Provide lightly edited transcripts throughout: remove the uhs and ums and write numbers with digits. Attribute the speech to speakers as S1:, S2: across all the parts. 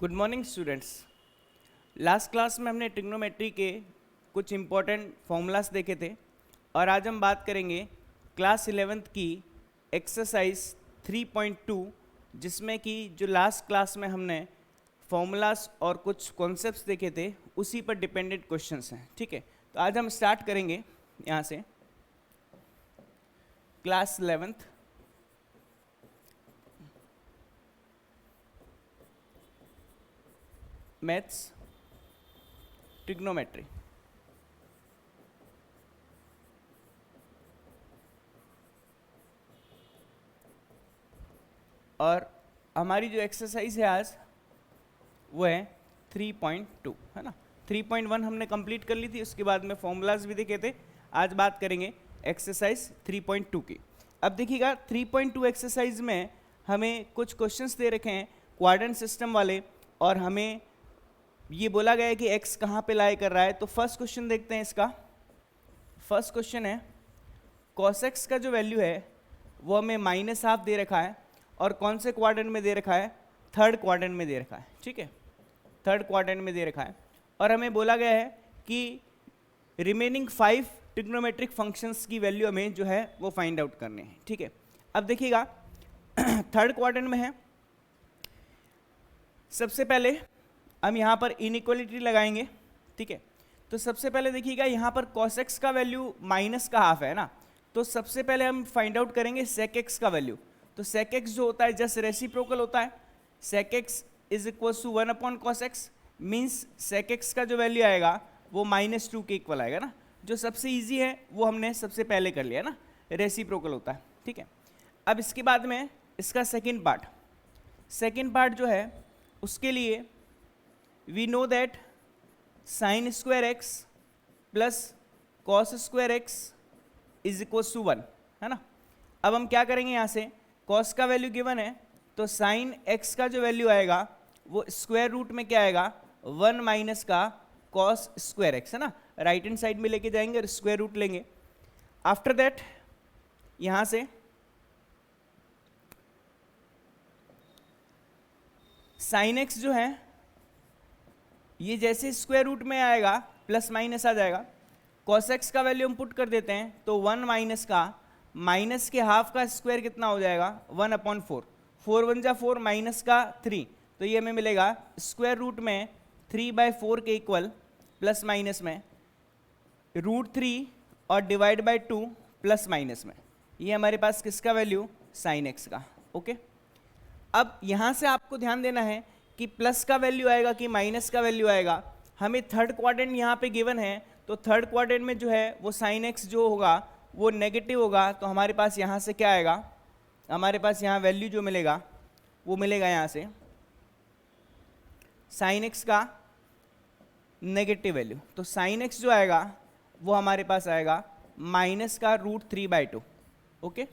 S1: Good morning students. Last class में हमने trigonometry के कुछ इम्पोर्टेंट फॉर्मूलास देखे थे और आज हम बात करेंगे क्लास 11th की एक्सरसाइज 3.2 जिसमें कि जो लास्ट क्लास में हमने फॉर्मूलास और कुछ कॉन्सेप्ट्स देखे थे उसी पर डिपेंडेंट क्वेश्चंस हैं। ठीक है, तो आज हम स्टार्ट करेंगे यहाँ से। Class 11th maths trigonometry. और हमारी जो एक्सरसाइज है आज वो है 3.2, है ना। 3.1 हमने कंप्लीट कर ली थी, उसके बाद में फॉर्मूलाज भी देखे थे। आज बात करेंगे एक्सरसाइज 3.2 की। अब देखिएगा 3.2 एक्सरसाइज में हमें कुछ क्वेश्चंस दे रखे हैं क्वाड्रेंट सिस्टम वाले, और हमें ये बोला गया है कि x कहाँ पे लाई कर रहा है। तो फर्स्ट क्वेश्चन देखते हैं इसका। फर्स्ट क्वेश्चन है cos x का जो वैल्यू है वो हमें -½ दे रखा है, और कौन से क्वाड्रेंट में दे रखा है? थर्ड क्वाड्रेंट में दे रखा है। ठीक है, थर्ड क्वाड्रेंट में दे रखा है, और हमें बोला गया है कि रिमेनिंग 5 ट्रिग्नोमेट्रिक फंक्शंस की वैल्यू हमें जो है वो फाइंड आउट करने हैं। ठीक है, अब देखिएगा थर्ड क्वाड्रेंट में है। सबसे पहले हम यहाँ पर इनइक्वालिटी लगाएंगे। ठीक है, तो सबसे पहले देखिएगा यहाँ पर cos x का वैल्यू -½ है ना, तो सबसे पहले हम फाइंड आउट करेंगे sec x का वैल्यू। तो sec x जो होता है जस्ट रेसिप्रोकल होता है। sec x is equal to 1/cos x, means sec x का जो वैल्यू आएगा वो -2 के इक्वल आएगा ना। जो सबसे ईजी है वो हमने सबसे पहले कर लिया ना, रेसिप्रोकल होता है। ठीक है, अब इसके बाद में इसका सेकेंड पार्ट जो है उसके लिए we know that sin square x plus cos square x is equals to 1, है ना। अब हम क्या करेंगे, यहाँ से cos का वैल्यू गिवन है, तो sin x का जो वैल्यू आएगा वो स्क्वायर रूट में क्या आएगा? 1 माइनस का cos स्क्वायर x, है ना। राइट हैंड साइड में लेके जाएंगे और स्क्वायर रूट लेंगे। आफ्टर दैट यहाँ से sin x जो है ये जैसे स्क्वायर रूट में आएगा प्लस माइनस आ जाएगा। cos x का वैल्यू हम पुट कर देते हैं, तो 1 माइनस का माइनस के हाफ का स्क्वायर कितना हो जाएगा? 1/4। 4 1 जा 4, माइनस का 3, तो ये हमें मिलेगा स्क्वायर रूट में 3/4 के इक्वल, प्लस माइनस में √3 और डिवाइड बाय 2 प्लस माइनस में। ये हमारे पास किसका वैल्यू? sin x का। ओके, अब यहाँ से आपको ध्यान देना है कि प्लस का वैल्यू आएगा कि माइनस का वैल्यू आएगा। हमें थर्ड क्वाड्रेंट यहाँ पे गिवन है, तो थर्ड क्वाड्रेंट में जो है वो sin x जो होगा वो नेगेटिव होगा। तो हमारे पास यहाँ से क्या आएगा? हमारे पास यहाँ वैल्यू जो मिलेगा वो मिलेगा यहाँ से sin x का नेगेटिव वैल्यू। तो sin x जो आएगा वो हमारे पास आएगा माइनस का √3/2। ओके,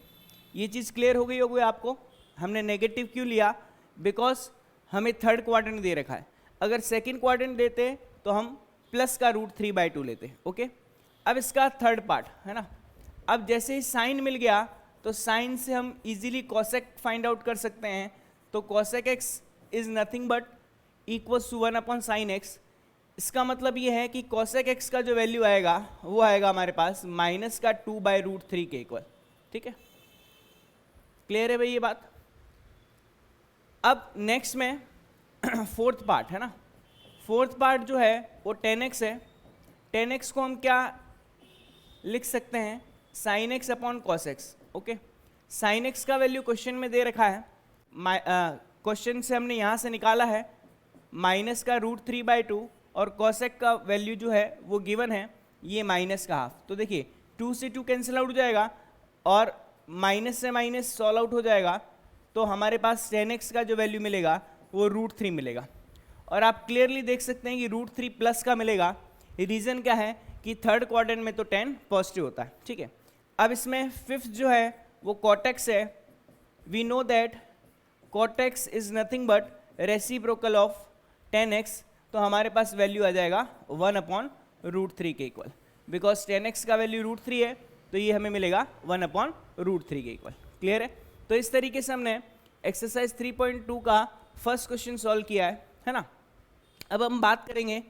S1: ये चीज़ क्लियर हो गई होगी आपको। हमने नेगेटिव क्यों लिया? बिकॉज हमें थर्ड क्वाड्रेंट दे रखा है। अगर सेकंड क्वाड्रेंट देते तो हम प्लस का √3/2 लेते। ओके, अब इसका थर्ड पार्ट है ना। अब जैसे ही साइन मिल गया तो साइन से हम इजीली cosec फाइंड आउट कर सकते हैं। तो cosec x is nothing but equals to 1/sin x। इसका मतलब ये है कि cosec x का जो वैल्यू आएगा वो आएगा हमारे पास माइनस का 2/√3 के इक्वल। ठीक है, क्लियर है भाई ये बात। अब नेक्स्ट में फोर्थ पार्ट है ना। फोर्थ पार्ट जो है वो 10x है। 10x को हम क्या लिख सकते हैं? sin x/cos x। Okay, sin x का वैल्यू क्वेश्चन में दे रखा है, क्वेश्चन से हमने यहाँ से निकाला है माइनस का √3/2, और cosec का वैल्यू जो है वो गिवन है ये माइनस का हाफ। तो देखिए 2 से 2 कैंसिल आउट हो जाएगा और माइनस से माइनस सॉल्व आउट हो जाएगा। तो हमारे पास 10x का जो वैल्यू मिलेगा वो √3 मिलेगा। और आप क्लियरली देख सकते हैं कि √3 प्लस का मिलेगा। रीज़न क्या है कि थर्ड क्वाड्रेंट में तो 10 पॉजिटिव होता है। ठीक है, अब इसमें फिफ्थ जो है वो cot x है। We know that cot x is nothing but reciprocal of 10x। तो हमारे पास वैल्यू आ जाएगा 1/√3 के इक्वल। बिकॉज 10x का वैल्यू √3 है तो ये हमें मिलेगा 1/√3 के इक्वल। क्लियर है? तो इस तरीके से हमने एक्सरसाइज 3.2 का फर्स्ट क्वेश्चन सॉल्व किया है है ना। अब हम बात करेंगे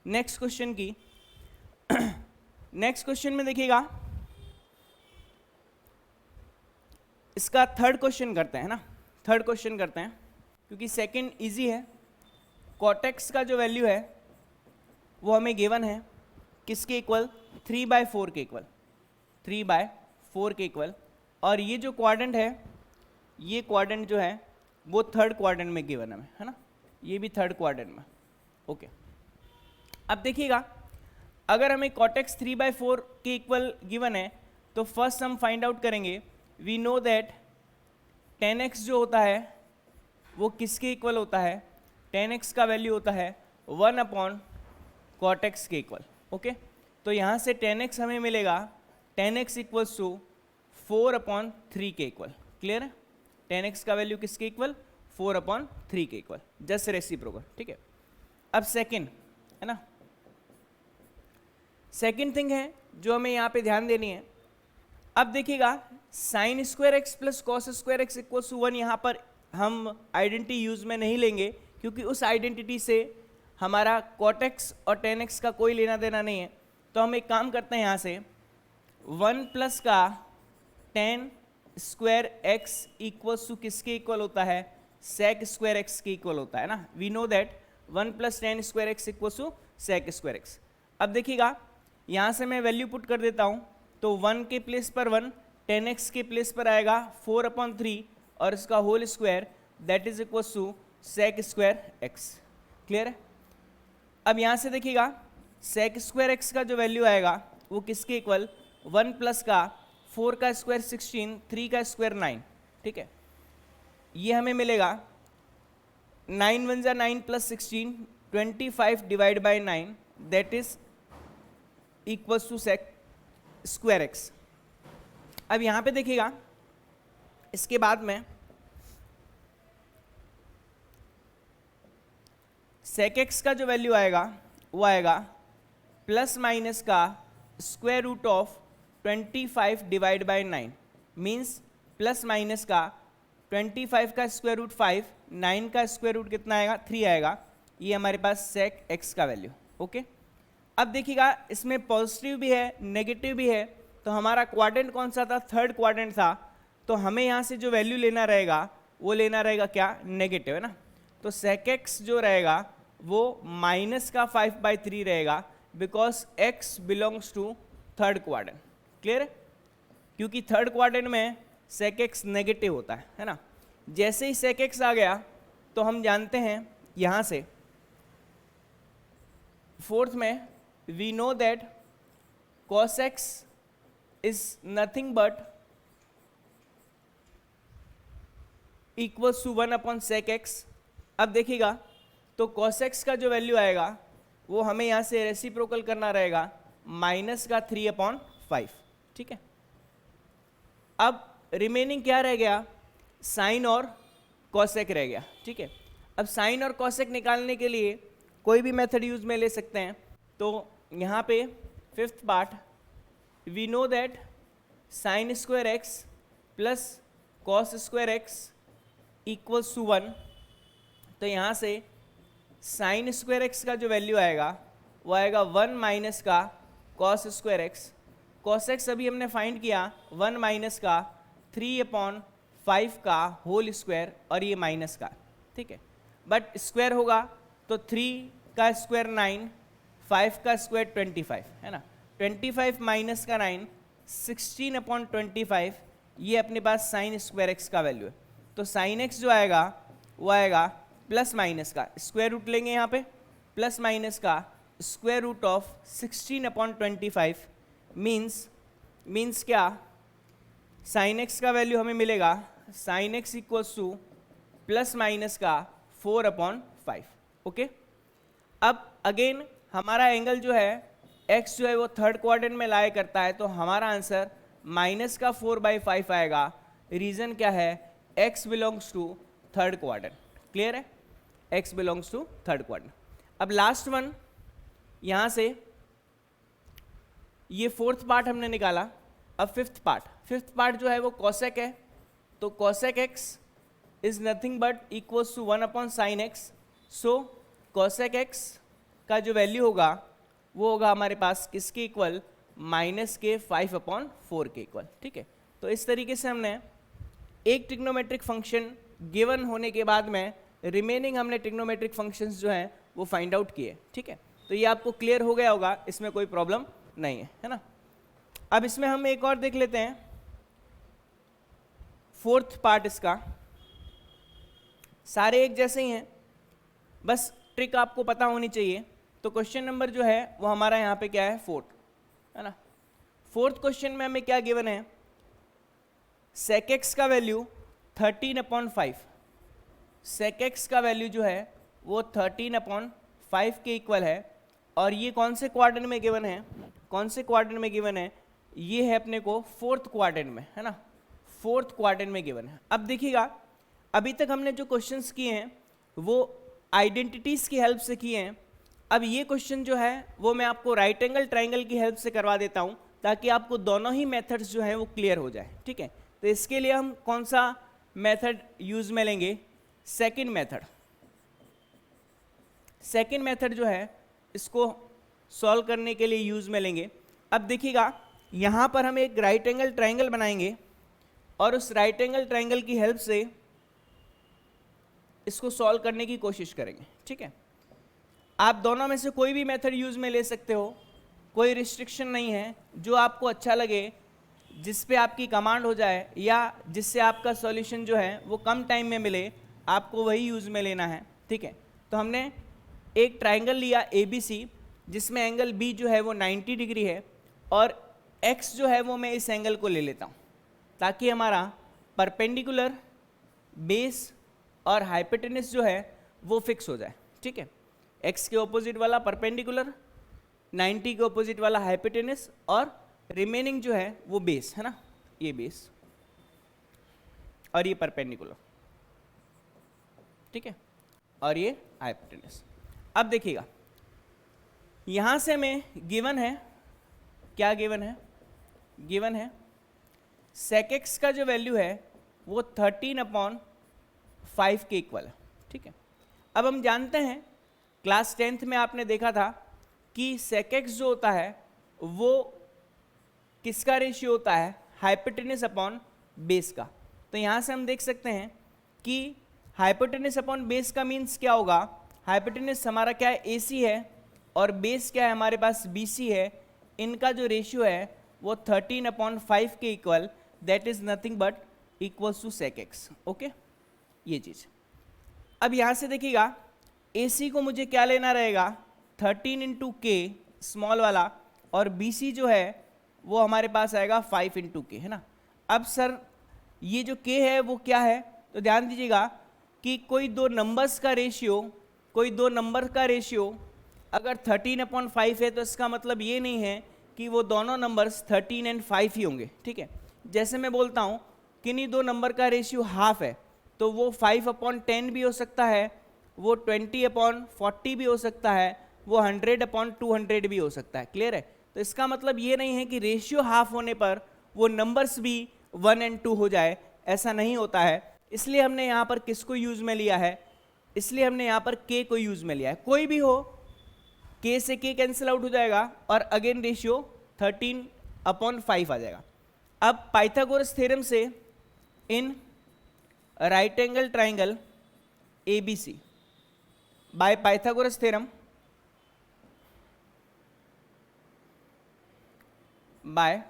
S1: नेक्स्ट क्वेश्चन की। नेक्स्ट क्वेश्चन में देखिएगा, इसका थर्ड क्वेश्चन करते हैं ना, थर्ड क्वेश्चन करते हैं क्योंकि सेकंड इजी है। कॉटेक्स का जो वैल्यू है वो हमें गिवन है किसके इक्वल, 3/4 के इक्वल, 3/4 के इक्वल। और ये जो क्वाड्रेंट है, ये क्वाड्रेंट जो है वो थर्ड क्वाड्रेंट में गिवन है हमें, है ना, ये भी थर्ड क्वाड्रेंट में। ओके, अब देखिएगा अगर हमें कॉटेक्स 3/4 के इक्वल गिवन है तो फर्स्ट हम फाइंड आउट करेंगे, we know that tan x जो होता है वो किसके इक्वल होता है, tan x का वैल्यू होता है 1/cot x के इक्वल। ओके, तो यहाँ से tan x हमें मिलेगा tan x इक्वल्स टू 4/3 के इक्वल। क्लियर है, tan x का वैल्यू किसके इक्वल, 4/3 के इक्वल, जस्ट रेसिप्रोकल। ठीक है, अब सेकंड है ना, सेकंड थिंग है जो हमें यहाँ पे ध्यान देनी है। अब देखिएगा sine square x plus cos square x equals to 1, यहाँ पर हम आइडेंटिटी यूज में नहीं लेंगे क्योंकि उस आइडेंटिटी से हमारा कॉट एक्स और टेन एक्स का कोई लेना देना नहीं है। तो हम एक काम करते हैं, यहाँ से 1 प्लस का tan square x equals to किसके इक्वल होता है, सेक स्क्वायर एक्स के इक्वल होता है ना। We know that 1 plus tan square x equals to sec square x. अब देखिएगा यहाँ से मैं वैल्यू पुट कर देता हूँ, तो 1 के प्लेस पर 1, 10x के प्लेस पर आएगा 4/3 और इसका whole square that is equals to sec square x. Clear है। अब यहाँ से देखिएगा सेक स्क्वायर एक्स का जो वैल्यू आएगा वो किसके इक्वल, 1 प्लस का 4 का स्क्वायर 16, 3 का स्क्वायर 9। ठीक है, ये हमें मिलेगा 9 1 जा 9 plus 16, 25 divide by 9 that is equals to sec square x. अब यहाँ पे देखिएगा इसके बाद में सेक एक्स का जो वैल्यू आएगा वो आएगा प्लस माइनस का square root of 25 divide by 9, means plus minus का 25 का स्क्वायर रूट 5, 9 का स्क्वायर रूट कितना आएगा, 3 आएगा। ये हमारे पास सेक एक्स का वैल्यू। ओके, अब देखिएगा इसमें पॉजिटिव भी है नेगेटिव भी है, तो हमारा क्वाड्रेंट कौन सा था, थर्ड क्वाड्रेंट था, तो हमें यहाँ से जो वैल्यू लेना रहेगा वो लेना रहेगा क्या, नेगेटिव, है ना। तो सेक एक्स जो रहेगा वो माइनस का 5/3 रहेगा because x belongs to third quadrant. Clear है, क्योंकि थर्ड क्वाड्रेंट में सेक एक्स नेगेटिव होता है ना। जैसे ही सेक एक्स आ गया तो हम जानते हैं यहाँ से फोर्थ में we know that cos x is nothing but equals to 1/sec x। अब देखिएगा तो cos x का जो वैल्यू आएगा वो हमें यहाँ से रेसिप्रोकल करना रहेगा माइनस का 3/5। ठीक है, अब रिमेनिंग क्या रह गया, साइन और कॉसेक रह गया। ठीक है, अब साइन और कॉसेक निकालने के लिए कोई भी मेथड यूज में ले सकते हैं। तो यहाँ पे fifth part, we know that sine square x plus cos square x equals to 1। तो यहाँ से साइन स्क्वायर एक्स का जो वैल्यू आएगा वो आएगा 1 माइनस का cos square x. Cos x अभी हमने फाइंड किया 1 माइनस का 3/5 का होल स्क्वायर और ये माइनस का। ठीक है, बट स्क्वायर होगा तो 3 का स्क्वायर 9, 5 का स्क्वायर 25, है ना। 25 माइनस का 9, 16/25, ये अपने पास साइन स्क्वायर एक्स का वैल्यू है। तो साइन एक्स जो आएगा वो आएगा प्लस माइनस का स्क्वायर रूट लेंगे यहाँ पे, प्लस माइनस का स्क्वायर रूट ऑफ 16/25 मीन्स क्या, साइन एक्स का वैल्यू हमें मिलेगा sine x equals to plus minus का 4/5। ओके, अब अगेन हमारा एंगल जो है x जो है वो थर्ड क्वाड्रेंट में लाया करता है, तो हमारा आंसर माइनस का 4/5 आएगा। रीजन क्या है, x belongs to third quadrant. Clear है, x belongs to third quadrant. अब लास्ट वन, यहाँ से ये फोर्थ पार्ट हमने निकाला। अब फिफ्थ पार्ट जो है वो कॉसेक है, तो cosec x is nothing but equals to 1/sin x। So cosec x का जो वैल्यू होगा वो होगा हमारे पास किसके इक्वल, माइनस के 5/4 के इक्वल। ठीक है, तो इस तरीके से हमने एक ट्रिग्नोमेट्रिक फंक्शन गिवन होने के बाद में रिमेनिंग हमने ट्रिग्नोमेट्रिक फंक्शंस जो हैं वो फाइंड आउट किए। ठीक है, तो ये आपको क्लियर हो गया होगा, इसमें कोई प्रॉब्लम नहीं है ना। अब इसमें हम एक और देख लेते हैं, फोर्थ पार्ट इसका। सारे एक जैसे ही हैं, बस ट्रिक आपको पता होनी चाहिए। तो क्वेश्चन नंबर जो है वो हमारा यहाँ पे क्या है, फोर्थ, है ना। फोर्थ क्वेश्चन में हमें क्या गिवन है, सेक एक्स का वैल्यू 13/5, सेक एक्स का वैल्यू जो है वो 13/5 के इक्वल है, और ये कौन से क्वाड्रेंट में गिवन है, कौन से क्वाड्रेंट में गिवन है, ये है अपने को फोर्थ क्वाड्रेंट में, है ना, फोर्थ क्वाड्रेंट में गिवन है। अब देखिएगा, अभी तक हमने जो क्वेश्चंस किए हैं वो आइडेंटिटीज की हेल्प से किए हैं। अब ये क्वेश्चन जो है वो मैं आपको राइट एंगल ट्राइंगल की हेल्प से करवा देता हूँ, ताकि आपको दोनों ही मेथड्स जो हैं वो क्लियर हो जाए। ठीक है, तो इसके लिए हम कौन सा मेथड यूज में लेंगे, सेकंड मेथड। सेकंड मेथड जो है इसको सॉल्व करने के लिए यूज में लेंगे। अब देखिएगा, यहाँ पर हम एक राइट एंगल ट्राइंगल बनाएंगे, और उस राइट एंगल ट्राइंगल की हेल्प से इसको सॉल्व करने की कोशिश करेंगे। ठीक है, आप दोनों में से कोई भी मेथड यूज में ले सकते हो, कोई रिस्ट्रिक्शन नहीं है, जो आपको अच्छा लगे, जिस पे आपकी कमांड हो जाए, या जिससे आपका सॉल्यूशन जो है वो कम टाइम में मिले, आपको वही यूज में लेना है। ठीक है, तो हमने एक ट्राइंगल लिया ABC, जिसमें एंगल B जो है वो 90 डिग्री है, और X जो है वो मैं इस एंगल को ले लेता हूँ, ताकि हमारा परपेंडिकुलर, बेस और हाइपोटेनस जो है वो फिक्स हो जाए। ठीक है, X के ऑपोजिट वाला परपेंडिकुलर, 90 के ऑपोजिट वाला हाइपोटेनस, और रिमेनिंग जो है वो बेस, है ना, ये बेस और ये परपेंडिकुलर। ठीक है, और ये हाइपोटेनस। अब देखिएगा, यहाँ से हमें गिवन है, क्या गिवन है, गिवन है सेक एक्स का जो वैल्यू है वो 13/5 के इक्वल है। ठीक है, अब हम जानते हैं, क्लास 10th में आपने देखा था कि सेक एक्स जो होता है वो किसका रेशियो होता है, हाइपोटेनस अपॉन बेस का। तो यहाँ से हम देख सकते हैं कि हाइपोटेनस अपॉन बेस का मीन्स क्या होगा, हाइपोटेनस हमारा क्या है, AC है, और बेस क्या है हमारे पास, BC है। इनका जो रेशियो है वो 13/5 के equal, that is nothing but equals to sec x. Okay, ये चीज। अब यहाँ से देखिएगा, AC को मुझे क्या लेना रहेगा, 13 × K स्मॉल वाला, और BC जो है वो हमारे पास आएगा 5 × K, है ना। अब सर ये जो K है वो क्या है, तो ध्यान दीजिएगा कि कोई दो नंबर्स का रेशियो, कोई दो नंबर का रेशियो अगर 13/5 है, तो इसका मतलब ये नहीं है कि वो दोनों नंबर्स 13 और 5 ही होंगे। ठीक है, जैसे मैं बोलता हूँ किन्हीं दो नंबर का रेशियो हाफ है, तो वो 5/10 भी हो सकता है, वो 20/40 भी हो सकता है, वो 100/200 भी हो सकता है। क्लियर है, तो इसका मतलब ये नहीं है कि रेशियो हाफ होने पर वो नंबर्स भी 1 और 2 हो जाए, ऐसा नहीं होता है। इसलिए हमने यहाँ पर किसको यूज में लिया है, इसलिए हमने यहाँ पर K को यूज में लिया है। कोई भी हो, K से K कैंसिल आउट हो जाएगा, और अगेन रेशियो 13/5 आ जाएगा। अब पाइथागोरस थ्योरम से in right angle triangle ABC by Pythagoras theorem, by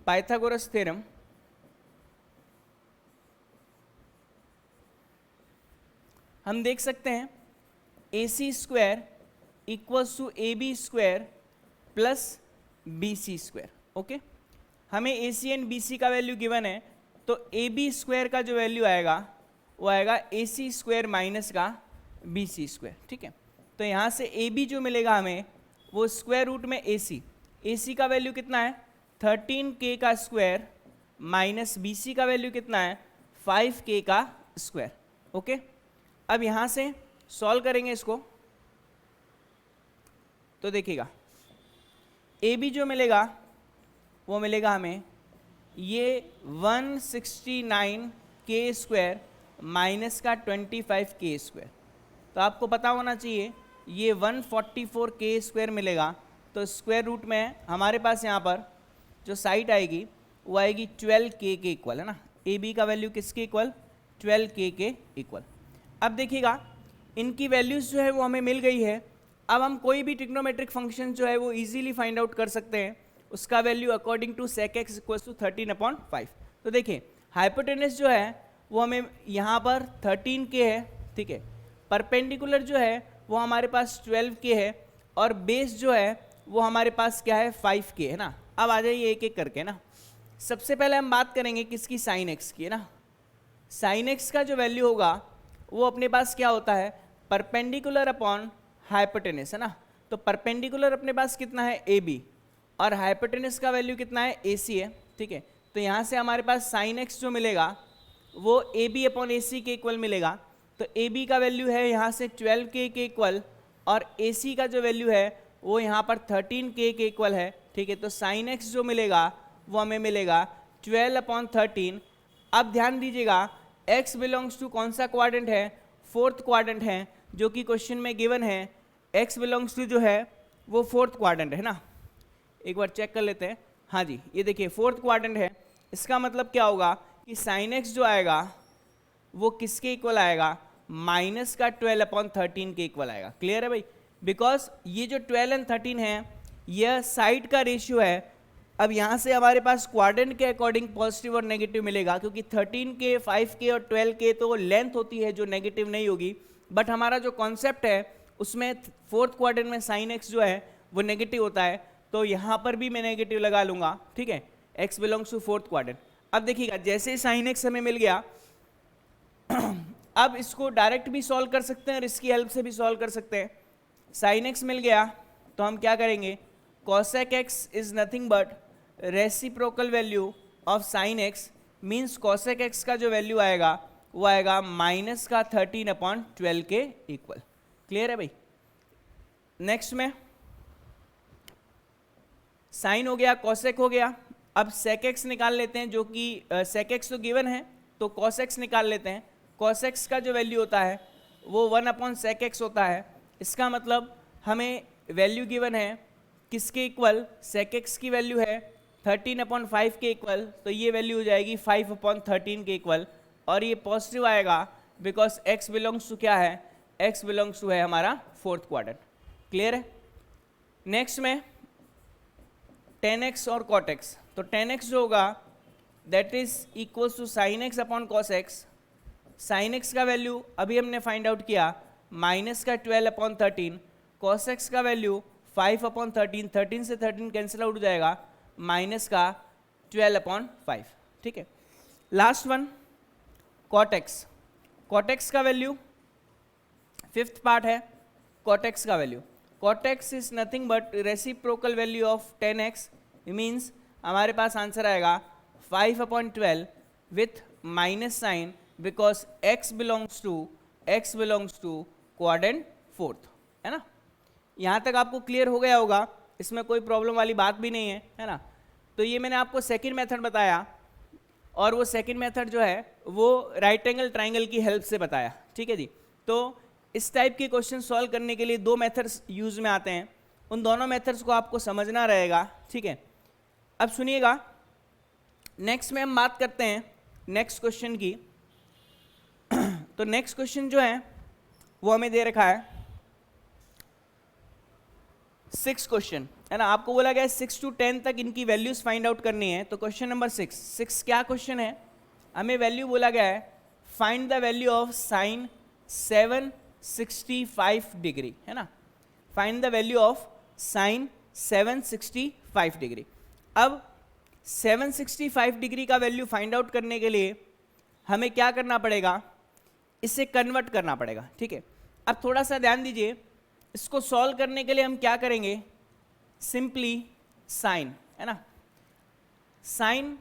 S1: Pythagoras theorem, हम देख सकते हैं AC² equals to AB² plus BC²। Okay, हमें AC एंड BC का वैल्यू गिवन है, तो AB² का जो वैल्यू आएगा वो आएगा AC² माइनस का BC²। ठीक है, तो यहाँ से AB जो मिलेगा हमें वो स्क्वायर रूट में AC का वैल्यू कितना है, 13K का स्क्वायर, माइनस BC का वैल्यू कितना है, 5K का स्क्वायर। ओके, अब यहाँ से सॉल्व करेंगे इसको, तो देखिएगा AB जो मिलेगा वो मिलेगा हमें ये 169K² माइनस का 25k²। तो आपको पता होना चाहिए ये 144k² मिलेगा। तो स्क्वायर रूट में हमारे पास यहाँ पर जो साइड आएगी वो आएगी 12k के इक्वल, है ना। ए बी का वैल्यू किसके इक्वल? 12k के इक्वल। अब देखिएगा इनकी वैल्यूज़ जो है वो हमें मिल गई है। अब हम कोई भी ट्रिग्नोमेट्रिक फंक्शन जो है वो इजीली फाइंड आउट कर सकते हैं उसका value according to sec x equals to 13/5। तो देखिए हाइपोटेनस जो है वो हमें यहाँ पर 13k है, ठीक है। परपेंडिकुलर जो है वो हमारे पास 12k है और बेस जो है वो हमारे पास क्या है 5k है ना। अब आ जाइए एक एक करके ना। सबसे पहले हम बात करेंगे किसकी? साइन x की, है ना। साइन x का जो वैल्यू होगा वो अपने पास क्या होता है? परपेंडिकुलर अपॉन हाइपोटेनस, है ना। तो परपेंडिकुलर अपने पास कितना है? ए बी, और हाइपोटेनस का वैल्यू कितना है? ए सी है, ठीक है। तो यहाँ से हमारे पास साइन x जो मिलेगा वो ए बी अपॉन ए सी के इक्वल मिलेगा। तो ए बी का वैल्यू है यहाँ से 12k के इक्वल और ए सी का जो वैल्यू है वो यहाँ पर 13k के इक्वल है, ठीक है। तो साइन x जो मिलेगा वो हमें मिलेगा 12/13। अब ध्यान दीजिएगा x बिलोंग्स टू कौन सा क्वाड्रेंट है? फोर्थ क्वाड्रेंट है, जो कि क्वेश्चन में गिवन है। x बिलोंग्स टू जो है वो फोर्थ क्वाड्रेंट है ना। एक बार चेक कर लेते हैं। हाँ जी, ये देखिए फोर्थ क्वाड्रेंट है। इसका मतलब क्या होगा कि साइन x जो आएगा वो किसके इक्वल आएगा? माइनस का 12/13 के इक्वल आएगा। क्लियर है भाई? बिकॉज ये जो 12 और 13 है यह साइड का रेशियो है। अब यहाँ से हमारे पास क्वाड्रेंट के अकॉर्डिंग पॉजिटिव और नेगेटिव मिलेगा, क्योंकि 13k, 5k और 12k तो लेंथ होती है जो नेगेटिव नहीं होगी। बट हमारा जो कॉन्सेप्ट है उसमें फोर्थ क्वाड्रेंट में साइन x जो है वो नेगेटिव होता है, तो यहाँ पर भी मैं नेगेटिव लगा लूँगा, ठीक है। x belongs to fourth quadrant. अब देखिएगा जैसे साइन x हमें मिल गया अब इसको डायरेक्ट भी सॉल्व कर सकते हैं और इसकी हेल्प से भी सॉल्व कर सकते हैं। साइन x मिल गया तो हम क्या करेंगे? cosec x is nothing but reciprocal value of sine x, means cosec x का जो वैल्यू आएगा वो आएगा माइनस का 13/12 के इक्वल। क्लियर है भाई? नेक्स्ट में साइन हो गया, cosec हो गया। अब sec x निकाल लेते हैं, जो कि sec x तो गिवन है तो cos x निकाल लेते हैं। cos x का जो वैल्यू होता है वो 1/sec x होता है। इसका मतलब हमें वैल्यू गिवन है किसके इक्वल? sec x की वैल्यू है 13/5 के इक्वल, तो ये वैल्यू हो जाएगी 5/13 के इक्वल, और ये पॉजिटिव आएगा बिकॉज x बिलोंग्स टू क्या है? x बिलोंग्स टू है हमारा फोर्थ क्वाड्रेंट। क्लियर है? नेक्स्ट में tan x और cot x। तो tan x जो होगा that is equals to sin x upon cos x। sin x का वैल्यू अभी हमने फाइंड आउट किया माइनस का 12/13, cos x का वैल्यू 5/13, 13 से 13 कैंसिल आउट हो जाएगा, माइनस का 12/5, ठीक है। Last one cot x। cot x का वैल्यू फिफ्थ पार्ट है cot x का value. cot x is nothing but reciprocal value of tan x, means हमारे पास आंसर आएगा 5/12 with minus sign because x belongs to quadrant fourth, है ना। यहाँ तक आपको क्लियर हो गया होगा, इसमें कोई प्रॉब्लम वाली बात भी नहीं है ना। तो ये मैंने आपको सेकंड मेथड बताया, और वो सेकंड मेथड जो है वो राइट एंगल ट्राइंगल की हेल्प से बताया, ठीक है जी। तो इस टाइप के क्वेश्चन सॉल्व करने के लिए दो मेथड्स यूज में आते हैं, उन दोनों मेथड्स को आपको समझना रहेगा, ठीक है। अब सुनिएगा, नेक्स्ट में हम बात करते हैं नेक्स्ट क्वेश्चन की। तो नेक्स्ट क्वेश्चन जो है वो हमें दे रखा है 6 क्वेश्चन, है ना। आपको बोला गया है 6 to 10 तक इनकी वैल्यूज फाइंड आउट करनी है। तो क्वेश्चन नंबर 6 क्या क्वेश्चन है? हमें वैल्यू बोला गया है find the value of sine 765 degree, है ना। Find the value of sine 765 degree. अब 765 डिग्री का वैल्यू फाइंड आउट करने के लिए हमें क्या करना पड़ेगा? इसे कन्वर्ट करना पड़ेगा, ठीक है। अब थोड़ा सा ध्यान दीजिए, इसको सॉल्व करने के लिए हम क्या करेंगे? सिंपली साइन, है ना, साइन।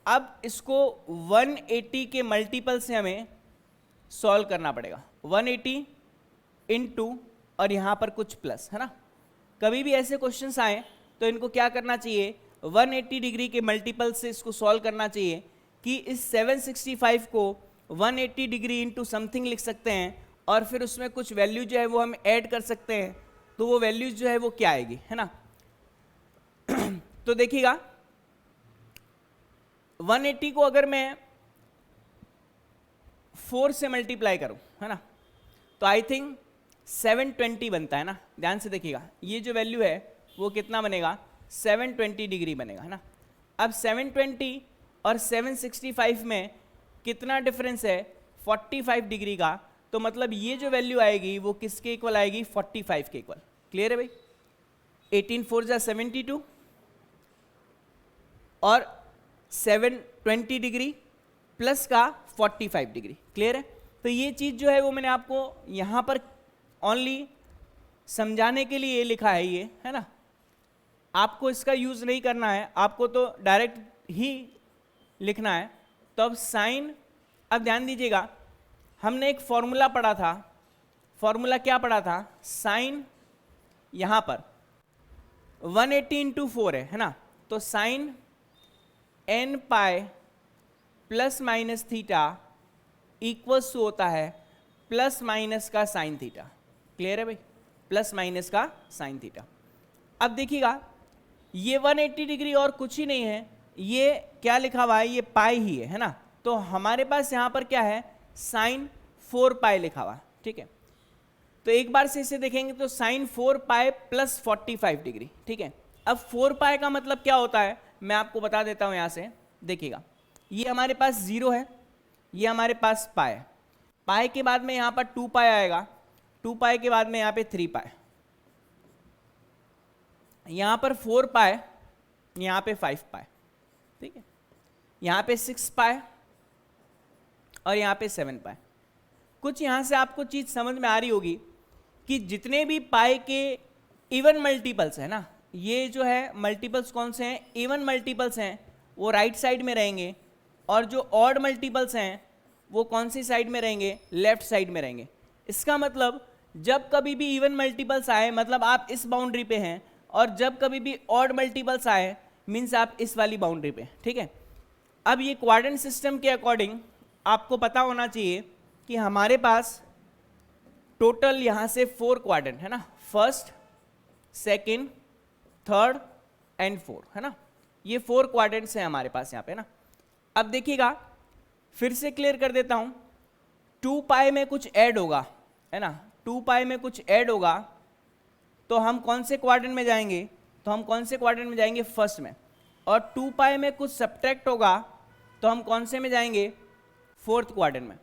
S1: अब इसको 180 के मल्टीपल से हमें सॉल्व करना पड़ेगा, 180 इंटू और यहाँ पर कुछ प्लस, है ना। कभी भी ऐसे क्वेश्चंस आए तो इनको क्या करना चाहिए? 180 डिग्री के मल्टीपल से इसको सॉल्व करना चाहिए कि इस 765 को 180 डिग्री इंटू समथिंग लिख सकते हैं और फिर उसमें कुछ वैल्यू जो है वो हम ऐड कर सकते हैं, तो वो वैल्यूज जो है वो क्या आएगी, है ना। तो देखिएगा 180 को अगर मैं 4 से मल्टीप्लाई करूं, है ना, तो आई थिंक 720 बनता है ना। ध्यान से देखिएगा, ये जो वैल्यू है वो कितना बनेगा, 720 डिग्री बनेगा, है ना। अब 720 और 765 में कितना डिफरेंस है, 45 डिग्री का, तो मतलब ये जो वैल्यू आएगी वो किसके इक्वल आएगी, 45 के इक्वल। क्लियर है भाई। 18 4 जा 72 और 720 डिग्री प्लस का 45 डिग्री। क्लियर है। तो ये चीज़ जो है वो मैंने आपको यहाँ पर ओनली समझाने के लिए लिखा है ये, है ना। आपको इसका यूज़ नहीं करना है, आपको तो डायरेक्ट ही लिखना है। तो अब साइन, अब ध्यान दीजिएगा, हमने एक फॉर्मूला पढ़ा था। फॉर्मूला क्या पढ़ा था, साइन यहाँ पर 180 इंटू 4 है ना, तो sine n pi plus minus theta equals to होता है प्लस माइनस का साइन थीटा। क्लियर है भाई, प्लस माइनस का साइन थीटा। अब देखिएगा ये 180 डिग्री और कुछ ही नहीं है, ये क्या लिखा हुआ है, ये पाई ही है ना। तो हमारे पास यहाँ पर क्या है, साइन 4 पाई लिखा हुआ, ठीक है। तो एक बार से इसे देखेंगे तो साइन 4 पाई प्लस 45 डिग्री, ठीक है। अब 4 पाई का मतलब क्या होता है, मैं आपको बता देता हूँ यहाँ से। देखिएगा ये हमारे पास 0 है, ये हमारे पास पाई है। पाई के बाद में यहाँ पर 2 पाई आएगा, 2 पाई के बाद में यहाँ पे 3 पाई, यहाँ पर 4 पाई, यहाँ पे 5 पाई, ठीक है। यहाँ पे 6 पाई और यहाँ पे 7 पाई। कुछ यहाँ से आपको चीज़ समझ में आ रही होगी कि जितने भी पाई के इवन मल्टीपल्स है ना, ये जो है मल्टीपल्स कौन से हैं, इवन मल्टीपल्स हैं, वो राइट साइड में रहेंगे, और जो ऑड मल्टीपल्स हैं वो कौन सी साइड में रहेंगे, लेफ्ट साइड में रहेंगे। इसका मतलब जब कभी भी इवन मल्टीपल्स आए मतलब आप इस बाउंड्री पे हैं, और जब कभी भी ऑड मल्टीपल्स आए मीन्स आप इस वाली बाउंड्री पे, ठीक है। अब ये क्वाड्रेंट सिस्टम के अकॉर्डिंग आपको पता होना चाहिए कि हमारे पास टोटल यहाँ से 4 क्वाड्रेंट है ना, first, second, third and fourth, है ना। ये 4 क्वाड्रेंट्स हैं हमारे पास यहाँ पे ना। अब देखिएगा फिर से क्लियर कर देता हूँ, 2 पाई में कुछ ऐड होगा, है ना, 2 पाई में कुछ ऐड होगा तो हम कौन से क्वाड्रेंट में जाएंगे, तो हम कौन से क्वाड्रेंट में जाएंगे, फर्स्ट में। और 2 पाई में कुछ सब्ट्रैक्ट होगा तो हम कौन से में जाएंगे, फोर्थ क्वाड्रेंट में।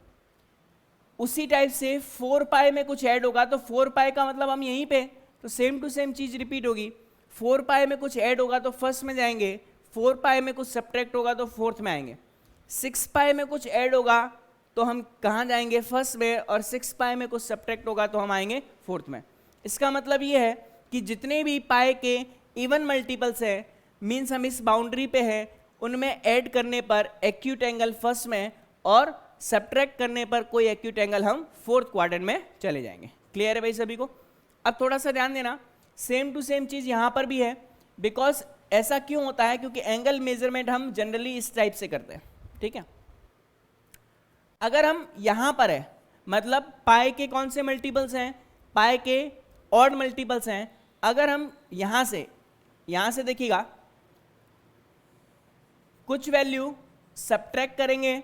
S1: उसी टाइप से 4 पाई में कुछ ऐड होगा तो 4 पाई का मतलब हम यहीं पे, तो सेम टू सेम चीज़ रिपीट होगी। 4 पाई में कुछ ऐड होगा तो फर्स्ट में जाएंगे, 4 पाई में कुछ सब्ट्रैक्ट होगा तो फोर्थ में आएंगे। 6 पाई में कुछ ऐड होगा तो हम कहाँ जाएंगे, फर्स्ट में, और 6 पाई में कुछ सब्ट्रैक्ट होगा तो हम आएंगे फोर्थ में। इसका मतलब ये है कि जितने भी पाई के इवन मल्टीपल्स हैं मीन्स हम इस बाउंड्री पे हैं, उनमें ऐड करने पर एक्यूट एंगल फर्स्ट में और सब्ट्रैक्ट करने पर कोई एक्यूट एंगल हम फोर्थ क्वाड्रेंट में चले जाएंगे। क्लियर है भाई सभी को। अब थोड़ा सा ध्यान देना, सेम टू सेम चीज़ यहाँ पर भी है। बिकॉज ऐसा क्यों होता है, क्योंकि एंगल मेजरमेंट हम जनरली इस टाइप से करते हैं, ठीक है। अगर हम यहाँ पर है मतलब पाई के कौन से मल्टीपल्स हैं, पाई के ऑड मल्टीपल्स हैं। अगर हम यहाँ से देखिएगा कुछ वैल्यू सब्ट्रैक्ट करेंगे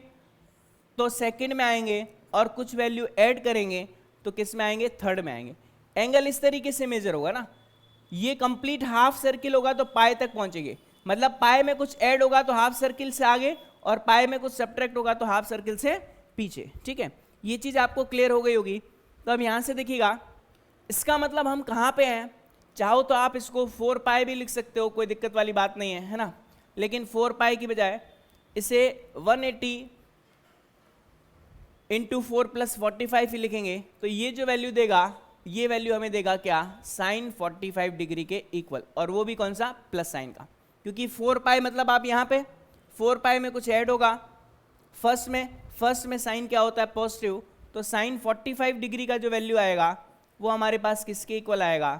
S1: तो सेकंड में आएंगे, और कुछ वैल्यू ऐड करेंगे तो किस में आएंगे, थर्ड में आएंगे। एंगल इस तरीके से मेजर होगा ना, ये कंप्लीट हाफ सर्किल होगा तो पाई तक पहुंचेंगे। मतलब पाई में कुछ ऐड होगा तो हाफ सर्किल से आगे, और पाई में कुछ सब्ट्रैक्ट होगा तो हाफ सर्किल से पीछे, ठीक है। ये चीज़ आपको क्लियर हो गई होगी। तो अब यहाँ से देखिएगा, इसका मतलब हम कहाँ पे हैं, चाहो तो आप इसको 4 पाई भी लिख सकते हो, कोई दिक्कत वाली बात नहीं है, है ना। लेकिन 4 पाई की बजाय इसे 180 इंटू 4 प्लस 45 ही लिखेंगे, तो ये जो वैल्यू देगा, ये वैल्यू हमें देगा क्या, साइन 45 डिग्री के इक्वल, और वो भी कौन सा, प्लस साइन का। क्योंकि 4 पाई मतलब आप यहाँ पे 4 पाई में कुछ ऐड होगा फर्स्ट में साइन क्या होता है, पॉजिटिव, तो साइन 45 डिग्री का जो वैल्यू आएगा वो हमारे पास किसके इक्वल आएगा,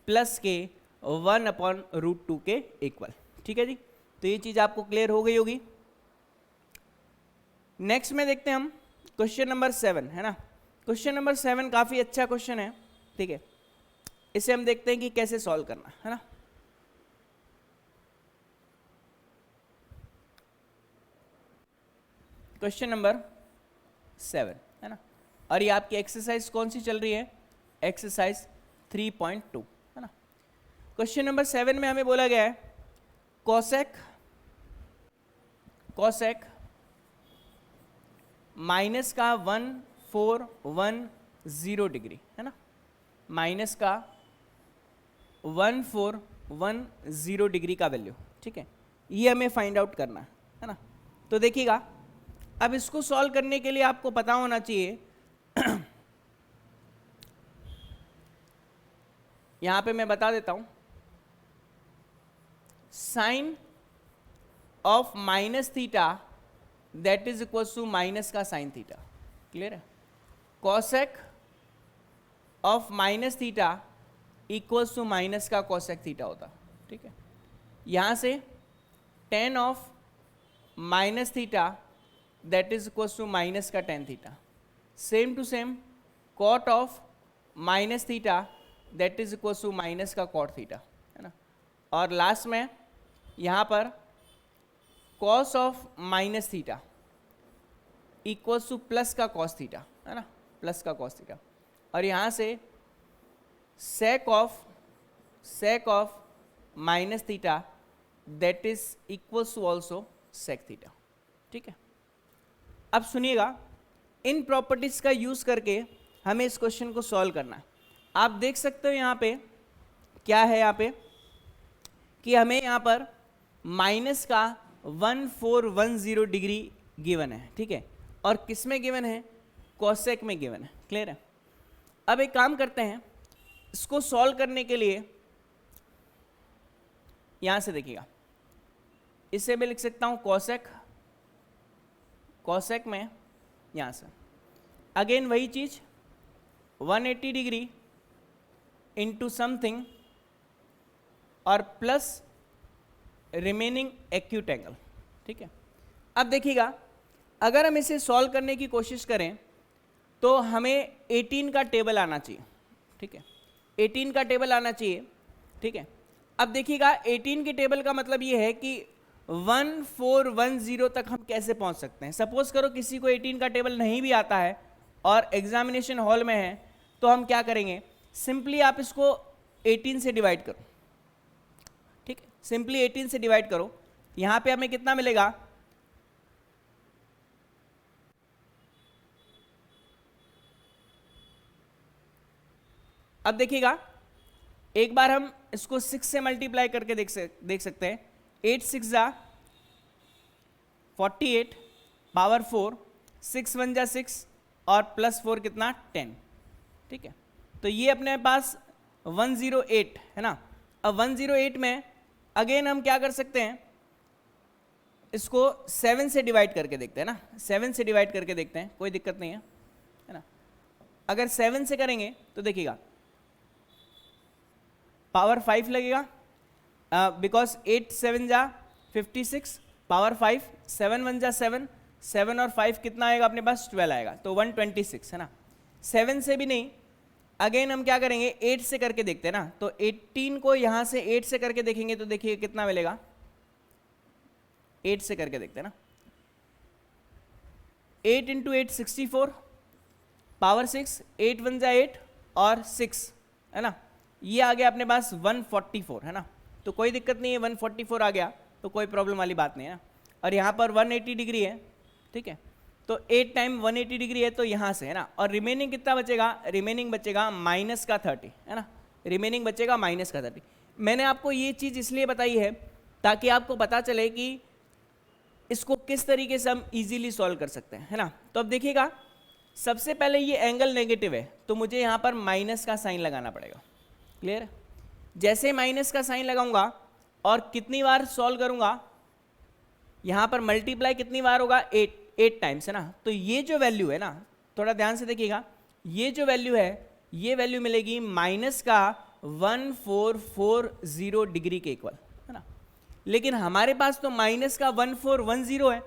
S1: प्लस के 1/√2 के इक्वल। ठीक है जी, तो ये चीज़ आपको क्लियर हो गई होगी। नेक्स्ट में देखते हैं हम क्वेश्चन नंबर 7 है ना। क्वेश्चन नंबर 7 काफी अच्छा क्वेश्चन है, ठीक है। इसे हम देखते हैं कि कैसे सॉल्व करना है ना। क्वेश्चन नंबर 7 है ना, और ये आपकी एक्सरसाइज कौन सी चल रही है, एक्सरसाइज 3.2 है ना। क्वेश्चन नंबर 7 में हमें बोला गया है कोसेक माइनस का 1410 डिग्री है ना, माइनस का 1410 डिग्री का वैल्यू, ठीक है। ये हमें फाइंड आउट करना है ना। तो देखिएगा, अब इसको सॉल्व करने के लिए आपको पता होना चाहिए यहां पे मैं बता देता हूं, sine of minus theta that is equal to minus का साइन थीटा, क्लियर है। Cosec of minus theta equals to minus का कॉसेक थीटा होता, ठीक है। यहां से tan of minus theta that is equals to minus का tan theta, same to same cot of minus theta that is equals to minus का cot theta, है ना। और लास्ट में यहां पर cos of minus theta equals to plus का cos theta, है ना, प्लस का कॉस थीटा। और यहां से sec of minus theta that is equals to also sec theta, ठीक है। अब सुनिएगा, इन प्रॉपर्टीज का यूज करके हमें इस क्वेश्चन को सॉल्व करना है। आप देख सकते हो यहाँ पे क्या है, यहाँ पे कि हमें यहाँ पर माइनस का 1410 डिग्री गिवन है, ठीक है। और किस में गिवन है, कोसेक में गिवन है, क्लियर है। अब एक काम करते हैं, इसको सॉल्व करने के लिए यहां से देखिएगा, इसे मैं लिख सकता हूं कोसेक में यहां से अगेन वही चीज 180 डिग्री इंटू समथिंग और प्लस रिमेनिंग एक्यूट एंगल, ठीक है। अब देखिएगा, अगर हम इसे सॉल्व करने की कोशिश करें तो हमें 18 का टेबल आना चाहिए, ठीक है। 18 का टेबल आना चाहिए, ठीक है। अब देखिएगा, 18 के टेबल का मतलब ये है कि 1410 तक हम कैसे पहुंच सकते हैं। सपोज करो किसी को 18 का टेबल नहीं भी आता है और एग्जामिनेशन हॉल में है, तो हम क्या करेंगे, सिंपली आप इसको 18 से डिवाइड करो, ठीक है। सिंपली 18 से डिवाइड करो, यहां पे हमें कितना मिलेगा, अब देखिएगा, एक बार हम इसको 6 से मल्टीप्लाई करके देख सकते हैं। 8 6 जा 48 पावर 4, 6 1 जा 6 और प्लस 4 कितना 10, ठीक है। तो ये अपने पास 108 है ना। अब 108 में अगेन हम क्या कर सकते हैं, इसको 7 से डिवाइड करके देखते हैं ना, 7 से डिवाइड करके देखते हैं, कोई दिक्कत नहीं है ना। अगर 7 से करेंगे तो देखिएगा पावर 5 लगेगा, बिकॉज 8 7 जा 56 पावर 5, 7 1 जा 7, 7 और 5 कितना आएगा अपने पास 12 आएगा, तो 126 है ना। 7 से भी नहीं, अगेन हम क्या करेंगे 8 से करके देखते हैं ना। तो 18 को यहां से 8 से करके देखेंगे तो देखिए कितना मिलेगा, 8 से करके देखते हैं ना। 8 इंटू 8 64 पावर 6, 8 1 जा 8 और 6 है ना, ये आ गया अपने पास 144 है ना। तो कोई दिक्कत नहीं है, 144 आ गया तो कोई प्रॉब्लम वाली बात नहीं है ना। और यहाँ पर 180 डिग्री है, ठीक है। तो 8 टाइम 180 डिग्री है, तो यहाँ से है ना। और रिमेनिंग कितना बचेगा, रिमेनिंग बचेगा माइनस का 30 है ना, रिमेनिंग बचेगा माइनस का 30। मैंने आपको ये चीज़ इसलिए बताई है ताकि आपको पता चले कि इसको किस तरीके से हम इजीली सॉल्व कर सकते हैं, है ना। तो अब देखिएगा, सबसे पहले ये एंगल नेगेटिव है तो मुझे यहाँ पर माइनस का साइन लगाना पड़ेगा, क्लियर है। जैसे माइनस का साइन लगाऊंगा और कितनी बार सॉल्व करूंगा, यहां पर मल्टीप्लाई कितनी बार होगा, 8 टाइम्स है ना। तो ये जो वैल्यू है ना, थोड़ा ध्यान से देखिएगा, ये जो वैल्यू है, ये वैल्यू मिलेगी माइनस का 1440 डिग्री के इक्वल, है ना। लेकिन हमारे पास तो माइनस का 1410 है,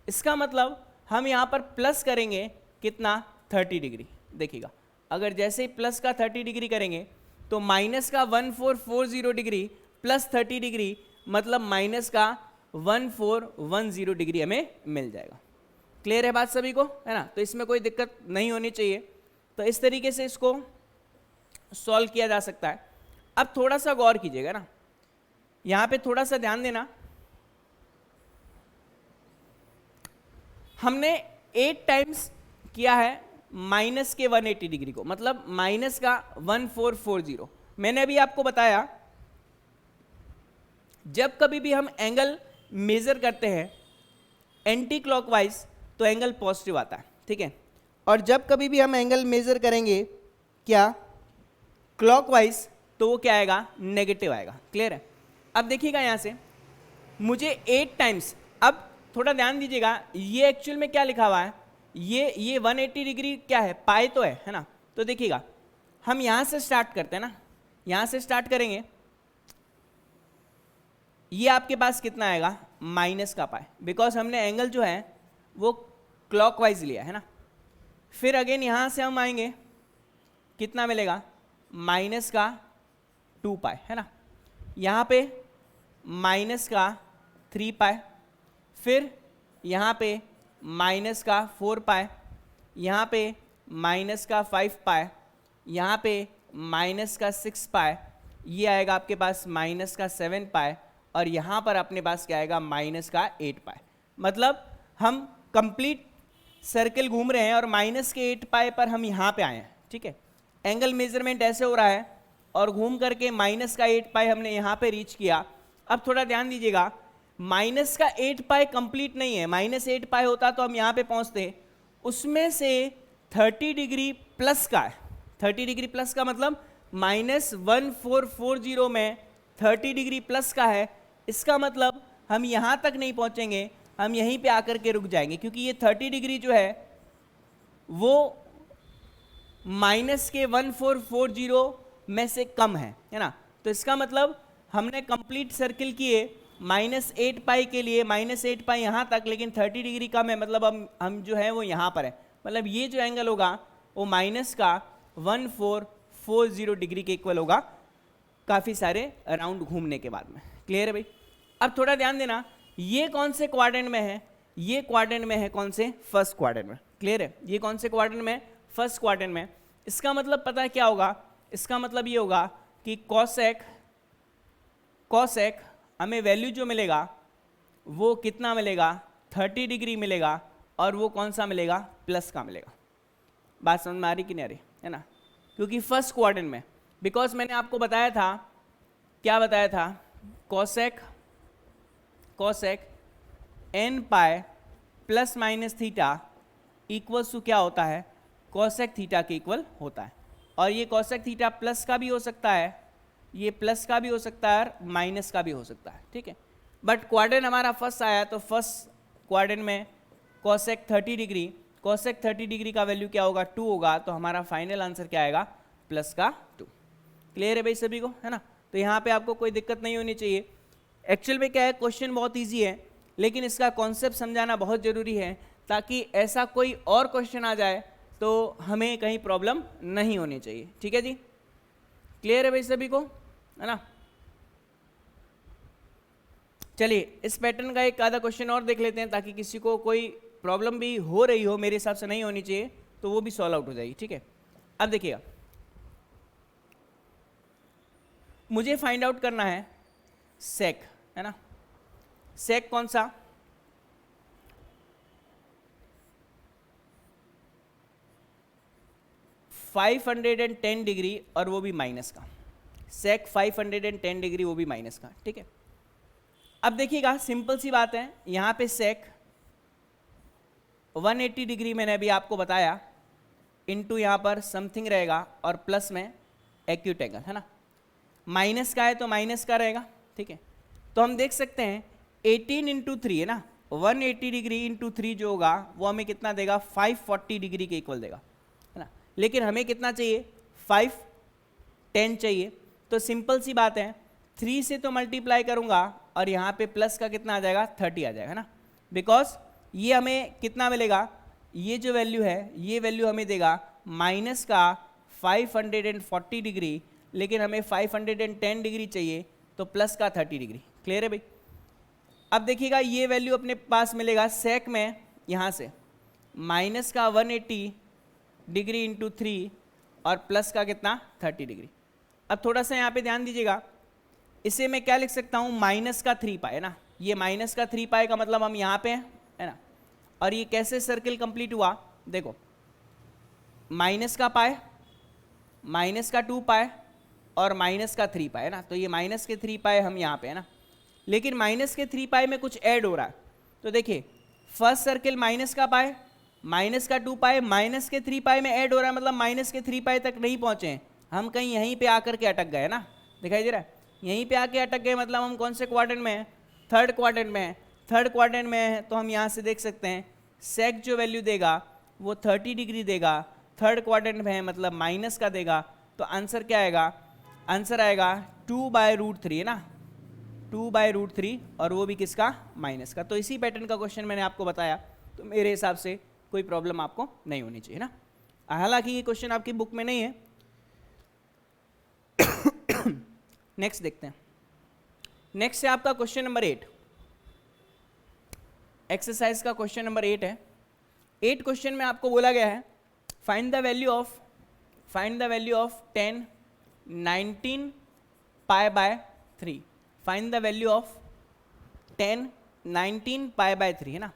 S1: इसका मतलब हम यहां पर प्लस करेंगे कितना 30 डिग्री। देखिएगा अगर जैसे ही प्लस का 30 डिग्री करेंगे तो माइनस का 1440 डिग्री प्लस 30 डिग्री मतलब माइनस का 1410 डिग्री हमें मिल जाएगा। क्लियर है बात सभी को, है ना? तो इसमें कोई दिक्कत नहीं होनी चाहिए। तो इस तरीके से इसको सॉल्व किया जा सकता है। अब थोड़ा सा गौर कीजिएगा ना, यहां पे थोड़ा सा ध्यान देना। हमने 8 टाइम्स किया है माइनस के 180 डिग्री को, मतलब माइनस का 1440। मैंने अभी आपको बताया जब कभी भी हम एंगल मेजर करते हैं एंटी क्लॉकवाइज तो एंगल पॉजिटिव आता है, ठीक है। और जब कभी भी हम एंगल मेजर करेंगे क्या क्लॉकवाइज तो वो क्या आएगा, नेगेटिव आएगा। क्लियर है? अब देखिएगा यहां से मुझे 8 टाइम्स, अब थोड़ा ध्यान दीजिएगा ये एक्चुअल में क्या लिखा हुआ है, ये 180 डिग्री क्या है, पाई तो है ना। तो देखिएगा हम यहां से स्टार्ट करते हैं ना, यहां से स्टार्ट करेंगे, ये आपके पास कितना आएगा माइनस का पाई, बिकॉज हमने एंगल जो है वो क्लॉकवाइज लिया है ना। फिर अगेन यहां से हम आएंगे, कितना मिलेगा माइनस का 2 पाई, है ना। यहाँ पे माइनस का 3 पाई, फिर यहाँ पे माइनस का 4 पाई, यहाँ पे माइनस का 5 पाई, यहाँ पे माइनस का 6 पाई, ये आएगा आपके पास माइनस का 7 पाई, और यहाँ पर अपने पास क्या आएगा माइनस का 8 पाई। मतलब हम कंप्लीट सर्कल घूम रहे हैं और माइनस के 8 पाई पर हम यहाँ पे आए हैं, ठीक है। एंगल मेजरमेंट ऐसे हो रहा है और घूम करके माइनस का 8 पाई हमने यहाँ पे रीच किया। अब थोड़ा ध्यान दीजिएगा माइनस का 8 पाई कंप्लीट नहीं है, माइनस 8 पाई होता तो हम यहाँ पे पहुँचते, उसमें से 30 डिग्री प्लस का है। 30 डिग्री प्लस का मतलब माइनस 1440 में 30 डिग्री प्लस का है, इसका मतलब हम यहाँ तक नहीं पहुँचेंगे, हम यहीं पे आकर के रुक जाएंगे, क्योंकि ये 30 डिग्री जो है वो माइनस के 1440 में से कम है ना। तो इसका मतलब हमने कंप्लीट सर्किल किए माइनस 8 पाई के लिए, माइनस 8 पाई यहाँ तक, लेकिन 30 डिग्री कम है, मतलब हम जो है वो यहाँ पर है। मतलब ये जो एंगल होगा वो माइनस का 1440 डिग्री के इक्वल होगा काफ़ी सारे राउंड घूमने के बाद में। क्लियर है भाई? अब थोड़ा ध्यान देना, ये कौन से क्वाड्रेंट में है, ये क्वाड्रेंट में है कौन से, फर्स्ट क्वाड्रेंट में। क्लियर है? ये कौन से क्वाड्रेंट में, फर्स्ट क्वाड्रेंट में। इसका मतलब पता है क्या होगा, इसका मतलब ये होगा कि कॉसेक हमें वैल्यू जो मिलेगा वो कितना मिलेगा 30 डिग्री मिलेगा, और वो कौन सा मिलेगा, प्लस का मिलेगा। बात समझ में आ रही कि नहीं आ रही, है ना? क्योंकि फर्स्ट क्वाड्रेंट में, बिकॉज मैंने आपको बताया था, क्या बताया था, cosec n pi plus minus theta equals to क्या होता है, कॉसेक थीटा के इक्वल होता है। और ये कॉसेक थीटा प्लस का भी हो सकता है, ये प्लस का भी हो सकता है, और माइनस का भी हो सकता है, ठीक है। बट क्वाड्रेंट हमारा फर्स्ट आया, तो फर्स्ट क्वाड्रेंट में कॉसेक 30 डिग्री, कॉसेक 30 डिग्री का वैल्यू क्या होगा 2 होगा, तो हमारा फाइनल आंसर क्या आएगा प्लस का 2। क्लियर है भाई सभी को, है ना? तो यहाँ पे आपको कोई दिक्कत नहीं होनी चाहिए। एक्चुअल में क्या है, क्वेश्चन बहुत ईजी है, लेकिन इसका कॉन्सेप्ट समझाना बहुत ज़रूरी है, ताकि ऐसा कोई और क्वेश्चन आ जाए तो हमें कहीं प्रॉब्लम नहीं होनी चाहिए। ठीक है जी, क्लियर है भाई सभी को, है ना? चलिए इस पैटर्न का एक आधा क्वेश्चन और देख लेते हैं, ताकि किसी को कोई प्रॉब्लम भी हो रही हो, मेरे हिसाब से नहीं होनी चाहिए, तो वो भी सॉल्व आउट हो जाएगी। ठीक है, अब देखिएगा, मुझे फाइंड आउट करना है सेक, है ना? सेक कौन सा, $510 डिग्री, और वो भी माइनस का। सेक 510 डिग्री, वो भी माइनस का। ठीक है, अब देखिएगा सिंपल सी बात है, यहां पे सेक 180 डिग्री मैंने अभी आपको बताया, इनटू यहां पर समथिंग रहेगा, और प्लस में एक्यूट एंगल, है ना? माइनस का है तो माइनस का रहेगा। ठीक है, तो हम देख सकते हैं 18 इंटू 3 है ना, 180 डिग्री इंटू 3 जो होगा वो हमें कितना देगा, 540 डिग्री के इक्वल देगा, है ना? लेकिन हमें कितना चाहिए, 510 चाहिए। तो सिंपल सी बात है, 3 से तो मल्टीप्लाई करूंगा, और यहाँ पे प्लस का कितना आ जाएगा, 30 आ जाएगा, है ना? बिकॉज ये हमें कितना मिलेगा, ये जो वैल्यू है ये वैल्यू हमें देगा माइनस का 540 डिग्री, लेकिन हमें 510 डिग्री चाहिए तो प्लस का 30 डिग्री। क्लियर है भाई? अब देखिएगा ये वैल्यू अपने पास मिलेगा सेक में यहाँ से माइनस का 180 डिग्री इंटू 3 और प्लस का कितना 30 डिग्री। अब थोड़ा सा यहाँ पे ध्यान दीजिएगा, इसे मैं क्या लिख सकता हूँ माइनस का 3 पाई है ना, ये माइनस का 3 पाई का मतलब हम यहाँ पे हैं है ना। और ये कैसे सर्किल कंप्लीट हुआ देखो, माइनस का पाई, माइनस का 2 पाई और माइनस का 3 पाई है ना, तो ये माइनस के 3 पाई हम यहाँ पे है ना, लेकिन माइनस के 3 पाई में कुछ ऐड हो रहा है। तो देखिए फर्स्ट सर्किल माइनस का पाई, माइनस का 2 पाई माइनस के 3 पाई में ऐड हो रहा है, मतलब माइनस के 3 पाई तक नहीं पहुंचे हैं हम, कहीं यहीं पे आकर के अटक गए ना, दिखाई दे रहा है, यहीं पे आके अटक गए, मतलब हम कौन से क्वाड्रेंट में हैं, थर्ड क्वाड्रेंट में है। थर्ड क्वाड्रेंट में है तो हम यहाँ से देख सकते हैं सेक जो वैल्यू देगा वो 30 डिग्री देगा, थर्ड क्वाड्रेंट में है मतलब माइनस का देगा। तो आंसर क्या आएगा, आंसर आएगा 2/√3 है ना, 2/√3 और वो भी किसका, माइनस का। तो इसी पैटर्न का क्वेश्चन मैंने आपको बताया, तो मेरे हिसाब से कोई प्रॉब्लम आपको नहीं होनी चाहिए ना। हालांकि ये क्वेश्चन आपकी बुक में नहीं है। नेक्स्ट देखते हैं, नेक्स्ट है आपका क्वेश्चन नंबर 8, एक्सरसाइज का क्वेश्चन नंबर 8 है। 8 क्वेश्चन में आपको बोला गया है find the value of 10 19 π/3, find the value of 10 19 π/3 है ना।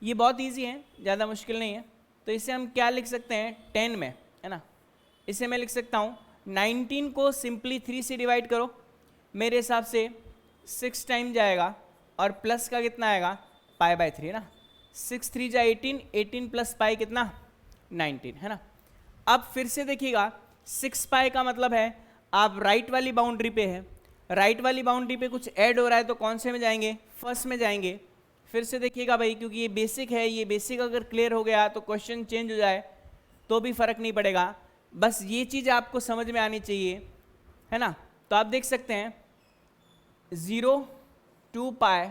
S1: ये बहुत इजी है, ज़्यादा मुश्किल नहीं है। तो इसे हम क्या लिख सकते हैं 10 में है ना, इसे मैं लिख सकता हूँ 19 को सिंपली 3 से डिवाइड करो, मेरे हिसाब से 6 टाइम जाएगा और प्लस का कितना आएगा π/3 है ना, 6 3 जा 18, 18 प्लस पाई कितना 19 है ना। अब फिर से देखिएगा 6 पाई का मतलब है आप राइट वाली बाउंड्री पे है, राइट वाली बाउंड्री पे कुछ ऐड हो रहा है तो कौन से में जाएंगे, फर्स्ट में जाएंगे। फिर से देखिएगा भाई, क्योंकि ये बेसिक है, ये बेसिक अगर क्लियर हो गया तो क्वेश्चन चेंज हो जाए तो भी फर्क नहीं पड़ेगा, बस ये चीज़ आपको समझ में आनी चाहिए है ना। तो आप देख सकते हैं 0 2 पाई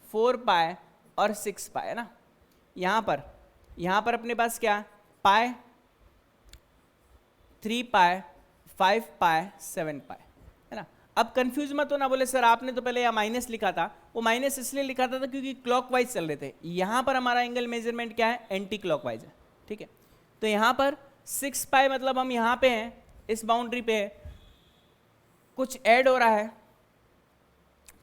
S1: 4 पाई और 6 पाई है ना। यहाँ पर अपने पास क्या पाई 3 पाई 5 पाई 7 पाई है ना। अब कंफ्यूज मत होना, बोले सर आपने तो पहले यहाँ माइनस लिखा था, वो माइनस इसलिए लिखा था क्योंकि क्लॉकवाइज चल रहे थे। यहाँ पर हमारा एंगल मेजरमेंट क्या है, एंटी क्लॉकवाइज है, ठीक है। तो यहाँ पर 6 पाई मतलब हम यहाँ पे हैं, इस बाउंड्री पे है, कुछ ऐड हो रहा है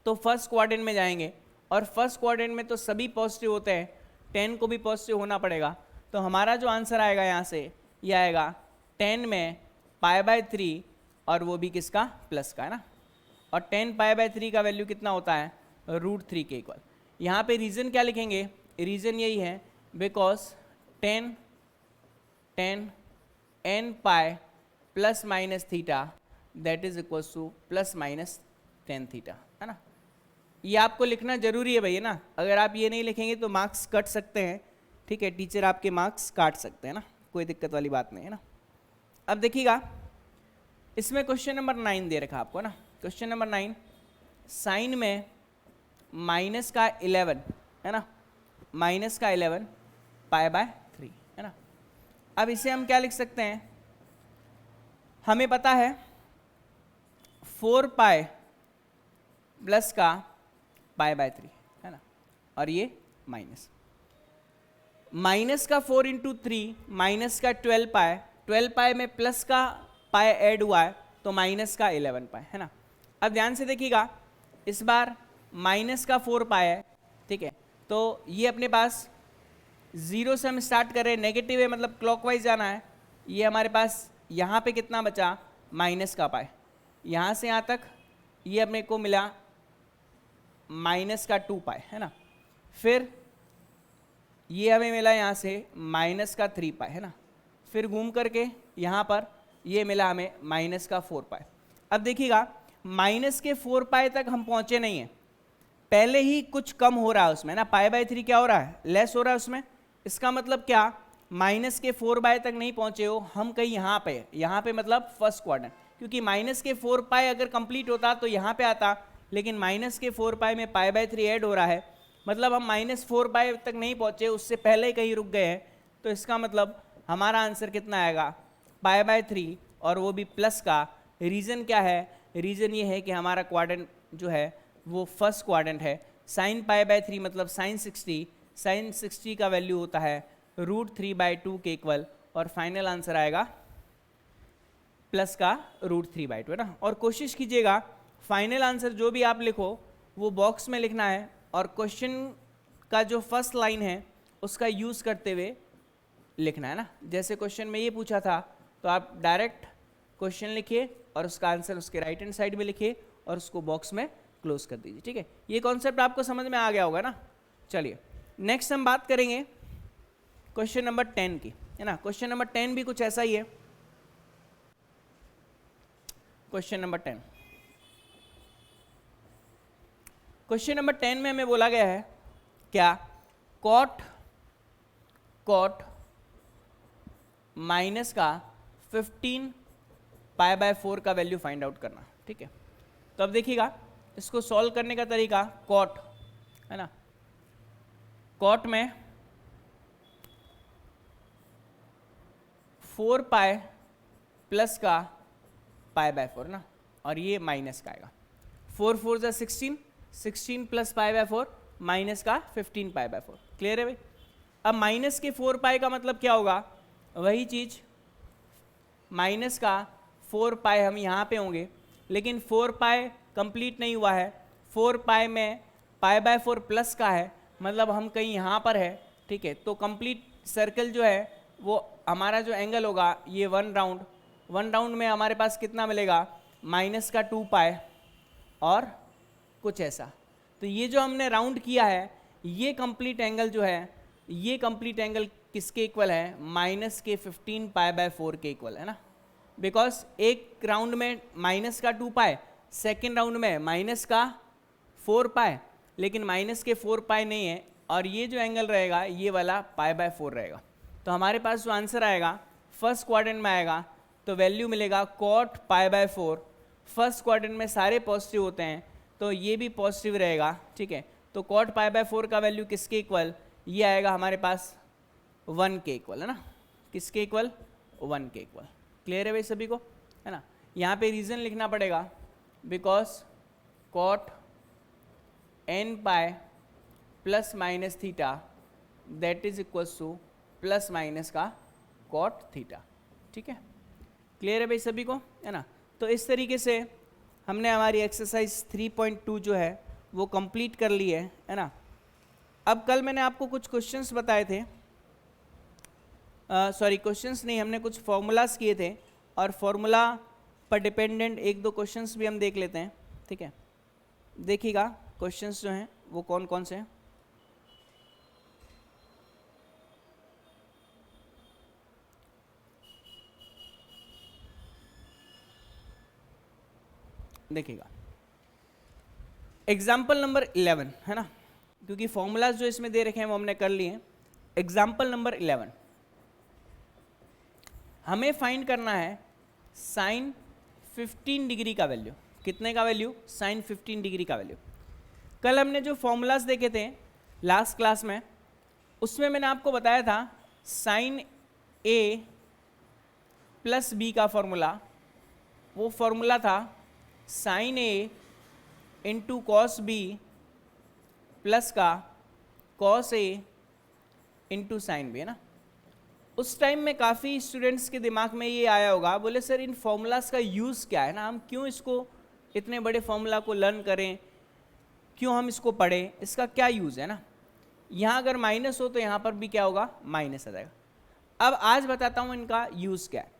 S1: तो फर्स्ट क्वाड्रेंट में जाएंगे, और फर्स्ट क्वाड्रेंट में तो सभी पॉजिटिव होते हैं, 10 को भी पॉजिटिव होना पड़ेगा। तो हमारा जो आंसर आएगा यहाँ से ये आएगा 10 में π/3 और वो भी किसका, प्लस का है ना। और 10 π/3 का वैल्यू कितना होता है, √3 के इक्वल। यहाँ पे रीज़न क्या लिखेंगे, रीज़न यही है because 10 n pi plus minus theta that is equal to plus minus 10 theta है ना। ये आपको लिखना जरूरी है भैया ना, अगर आप ये नहीं लिखेंगे तो मार्क्स कट सकते हैं, ठीक है, टीचर आपके मार्क्स काट सकते हैं ना, कोई दिक्कत वाली बात नहीं है ना। अब देखिएगा इसमें क्वेश्चन नंबर 9 दे रखा आपको ना, क्वेश्चन नंबर 9 साइन में माइनस का 11 है ना, माइनस का 11 π/3 है ना। अब इसे हम क्या लिख सकते हैं, हमें पता है 4 पाई प्लस का π/3 है ना, और ये माइनस का 4 इंटू 3 माइनस का 12 पाई, 12 पाई में प्लस का पाई ऐड हुआ है तो माइनस का 11 पाई है ना। अब ध्यान से देखिएगा इस बार माइनस का 4 पाई है, ठीक है, तो ये अपने पास 0 से हम स्टार्ट कर रहे हैं, नेगेटिव है मतलब क्लॉकवाइज जाना है। ये हमारे पास यहाँ पे कितना बचा, माइनस का पाई, यहाँ से यहाँ तक ये अपने को मिला माइनस का 2 पाई है ना। फिर ये हमें मिला यहाँ से माइनस का 3 पाई है ना, फिर घूम करके यहाँ पर ये मिला हमें माइनस का 4 पाई। अब देखिएगा माइनस के 4 पाई तक हम पहुँचे नहीं हैं, पहले ही कुछ कम हो रहा है उसमें ना, π/3 क्या हो रहा है, लेस हो रहा है उसमें। इसका मतलब क्या, माइनस के 4 पाई तक नहीं पहुँचे हो, हम कहीं यहाँ पे मतलब फर्स्ट क्वाड्रेंट, क्योंकि माइनस के 4 पाई अगर कंप्लीट होता तो यहाँ पे आता, लेकिन माइनस के 4 पाई में π/3 ऐड हो रहा है, मतलब हम -4 पाई तक नहीं पहुँचे, उससे पहले कहीं रुक गए हैं। तो इसका मतलब हमारा आंसर कितना आएगा, π/3, और वो भी प्लस का। रीज़न क्या है, रीज़न ये है कि हमारा क्वाड्रेंट जो है वो फर्स्ट क्वाड्रेंट है। sin π/3 मतलब sin 60 का वैल्यू होता है √3/2 के इक्वल, और फाइनल आंसर आएगा प्लस का √3/2, है ना। और कोशिश कीजिएगा फाइनल आंसर जो भी आप लिखो वो बॉक्स में लिखना है, और क्वेश्चन का जो फर्स्ट लाइन है उसका यूज़ करते हुए लिखना है ना। जैसे क्वेश्चन में ये पूछा था तो आप डायरेक्ट क्वेश्चन लिखिए और उसका आंसर उसके राइट हैंड साइड में लिखिए और उसको बॉक्स में क्लोज कर दीजिए, ठीक है। ये कॉन्सेप्ट आपको समझ में आ गया होगा ना। चलिए नेक्स्ट हम बात करेंगे क्वेश्चन नंबर 10 की, है ना। क्वेश्चन नंबर 10 भी कुछ ऐसा ही है। क्वेश्चन नंबर 10, क्वेश्चन नंबर 10 में हमें बोला गया है क्या, कॉट माइनस का 15 π/4 का वैल्यू फाइंड आउट करना, ठीक है। तो अब देखिएगा इसको सॉल्व करने का तरीका, कॉट, है ना, कॉट में 4π प्लस का π/4 ना, और ये माइनस का आएगा। 4 4 जा 16 प्लस π/4 माइनस का 15 π/4। क्लियर है भाई। अब माइनस के 4π का मतलब क्या होगा, वही चीज माइनस का 4π हम यहाँ पे होंगे, लेकिन 4π कंप्लीट नहीं हुआ है। 4π में π/4 प्लस का है, मतलब हम कहीं यहाँ पर है, ठीक है। तो कंप्लीट सर्कल जो है वो हमारा जो एंगल होगा ये 1 राउंड में हमारे पास कितना मिलेगा, माइनस का 2π और कुछ ऐसा। तो ये जो हमने राउंड किया है ये कंप्लीट एंगल जो है, ये कंप्लीट एंगल किसके इक्वल है, माइनस के 15 π/4 के इक्वल, है ना। बिकॉज एक राउंड में माइनस का 2π, सेकेंड राउंड में माइनस का 4π, लेकिन माइनस के 4π नहीं है, और ये जो एंगल रहेगा ये वाला π/4 रहेगा। तो हमारे पास जो आंसर आएगा फर्स्ट क्वाड्रेंट में आएगा, तो वैल्यू मिलेगा कॉट π/4। फर्स्ट क्वाड्रेंट में सारे पॉजिटिव होते हैं तो ये भी पॉजिटिव रहेगा, ठीक है। तो कॉट π/4 का वैल्यू किसके इक्वल, ये आएगा हमारे पास 1 के इक्वल, है ना। किसके इक्वल, 1 के इक्वल। क्लियर है भाई सभी को, है ना। यहाँ पे रीज़न लिखना पड़ेगा, because cot nπ plus minus theta that is equals to plus minus का कॉट थीटा, ठीक है। क्लियर है भाई सभी को, है ना। तो इस तरीके से हमने हमारी एक्सरसाइज 3.2 जो है वो कंप्लीट कर ली है ना। अब कल मैंने आपको कुछ क्वेश्चंस बताए थे, सॉरी क्वेश्चंस नहीं, हमने कुछ फॉर्मूलाज किए थे, और फॉर्मूला पर डिपेंडेंट 1-2 क्वेश्चंस भी हम देख लेते हैं, ठीक है। देखिएगा क्वेश्चंस जो हैं वो कौन कौन से हैं। देखिएगा एग्जाम्पल नंबर 11, है ना, क्योंकि फॉर्मूलाज जो इसमें दे रखे हैं वो हमने कर लिए हैं। एग्जाम्पल नंबर 11, हमें फाइंड करना है साइन 15 डिग्री का वैल्यू। कितने का वैल्यू, साइन 15 डिग्री का वैल्यू। कल हमने जो फॉर्मूलाज देखे थे लास्ट क्लास में, उसमें मैंने आपको बताया था साइन A प्लस B का फॉर्मूला, वो फॉर्मूला था sine A into cos B plus का cos A into sine B, है ना। उस टाइम में काफ़ी स्टूडेंट्स के दिमाग में ये आया होगा, बोले सर इन फॉर्मूलाज का यूज़ क्या है ना, हम क्यों इसको इतने बड़े फॉर्मूला को लर्न करें, क्यों हम इसको पढ़ें, इसका क्या यूज़ है ना। यहाँ अगर माइनस हो तो यहाँ पर भी क्या होगा, माइनस आ जाएगा। अब आज बताता हूँ इनका यूज़ क्या है।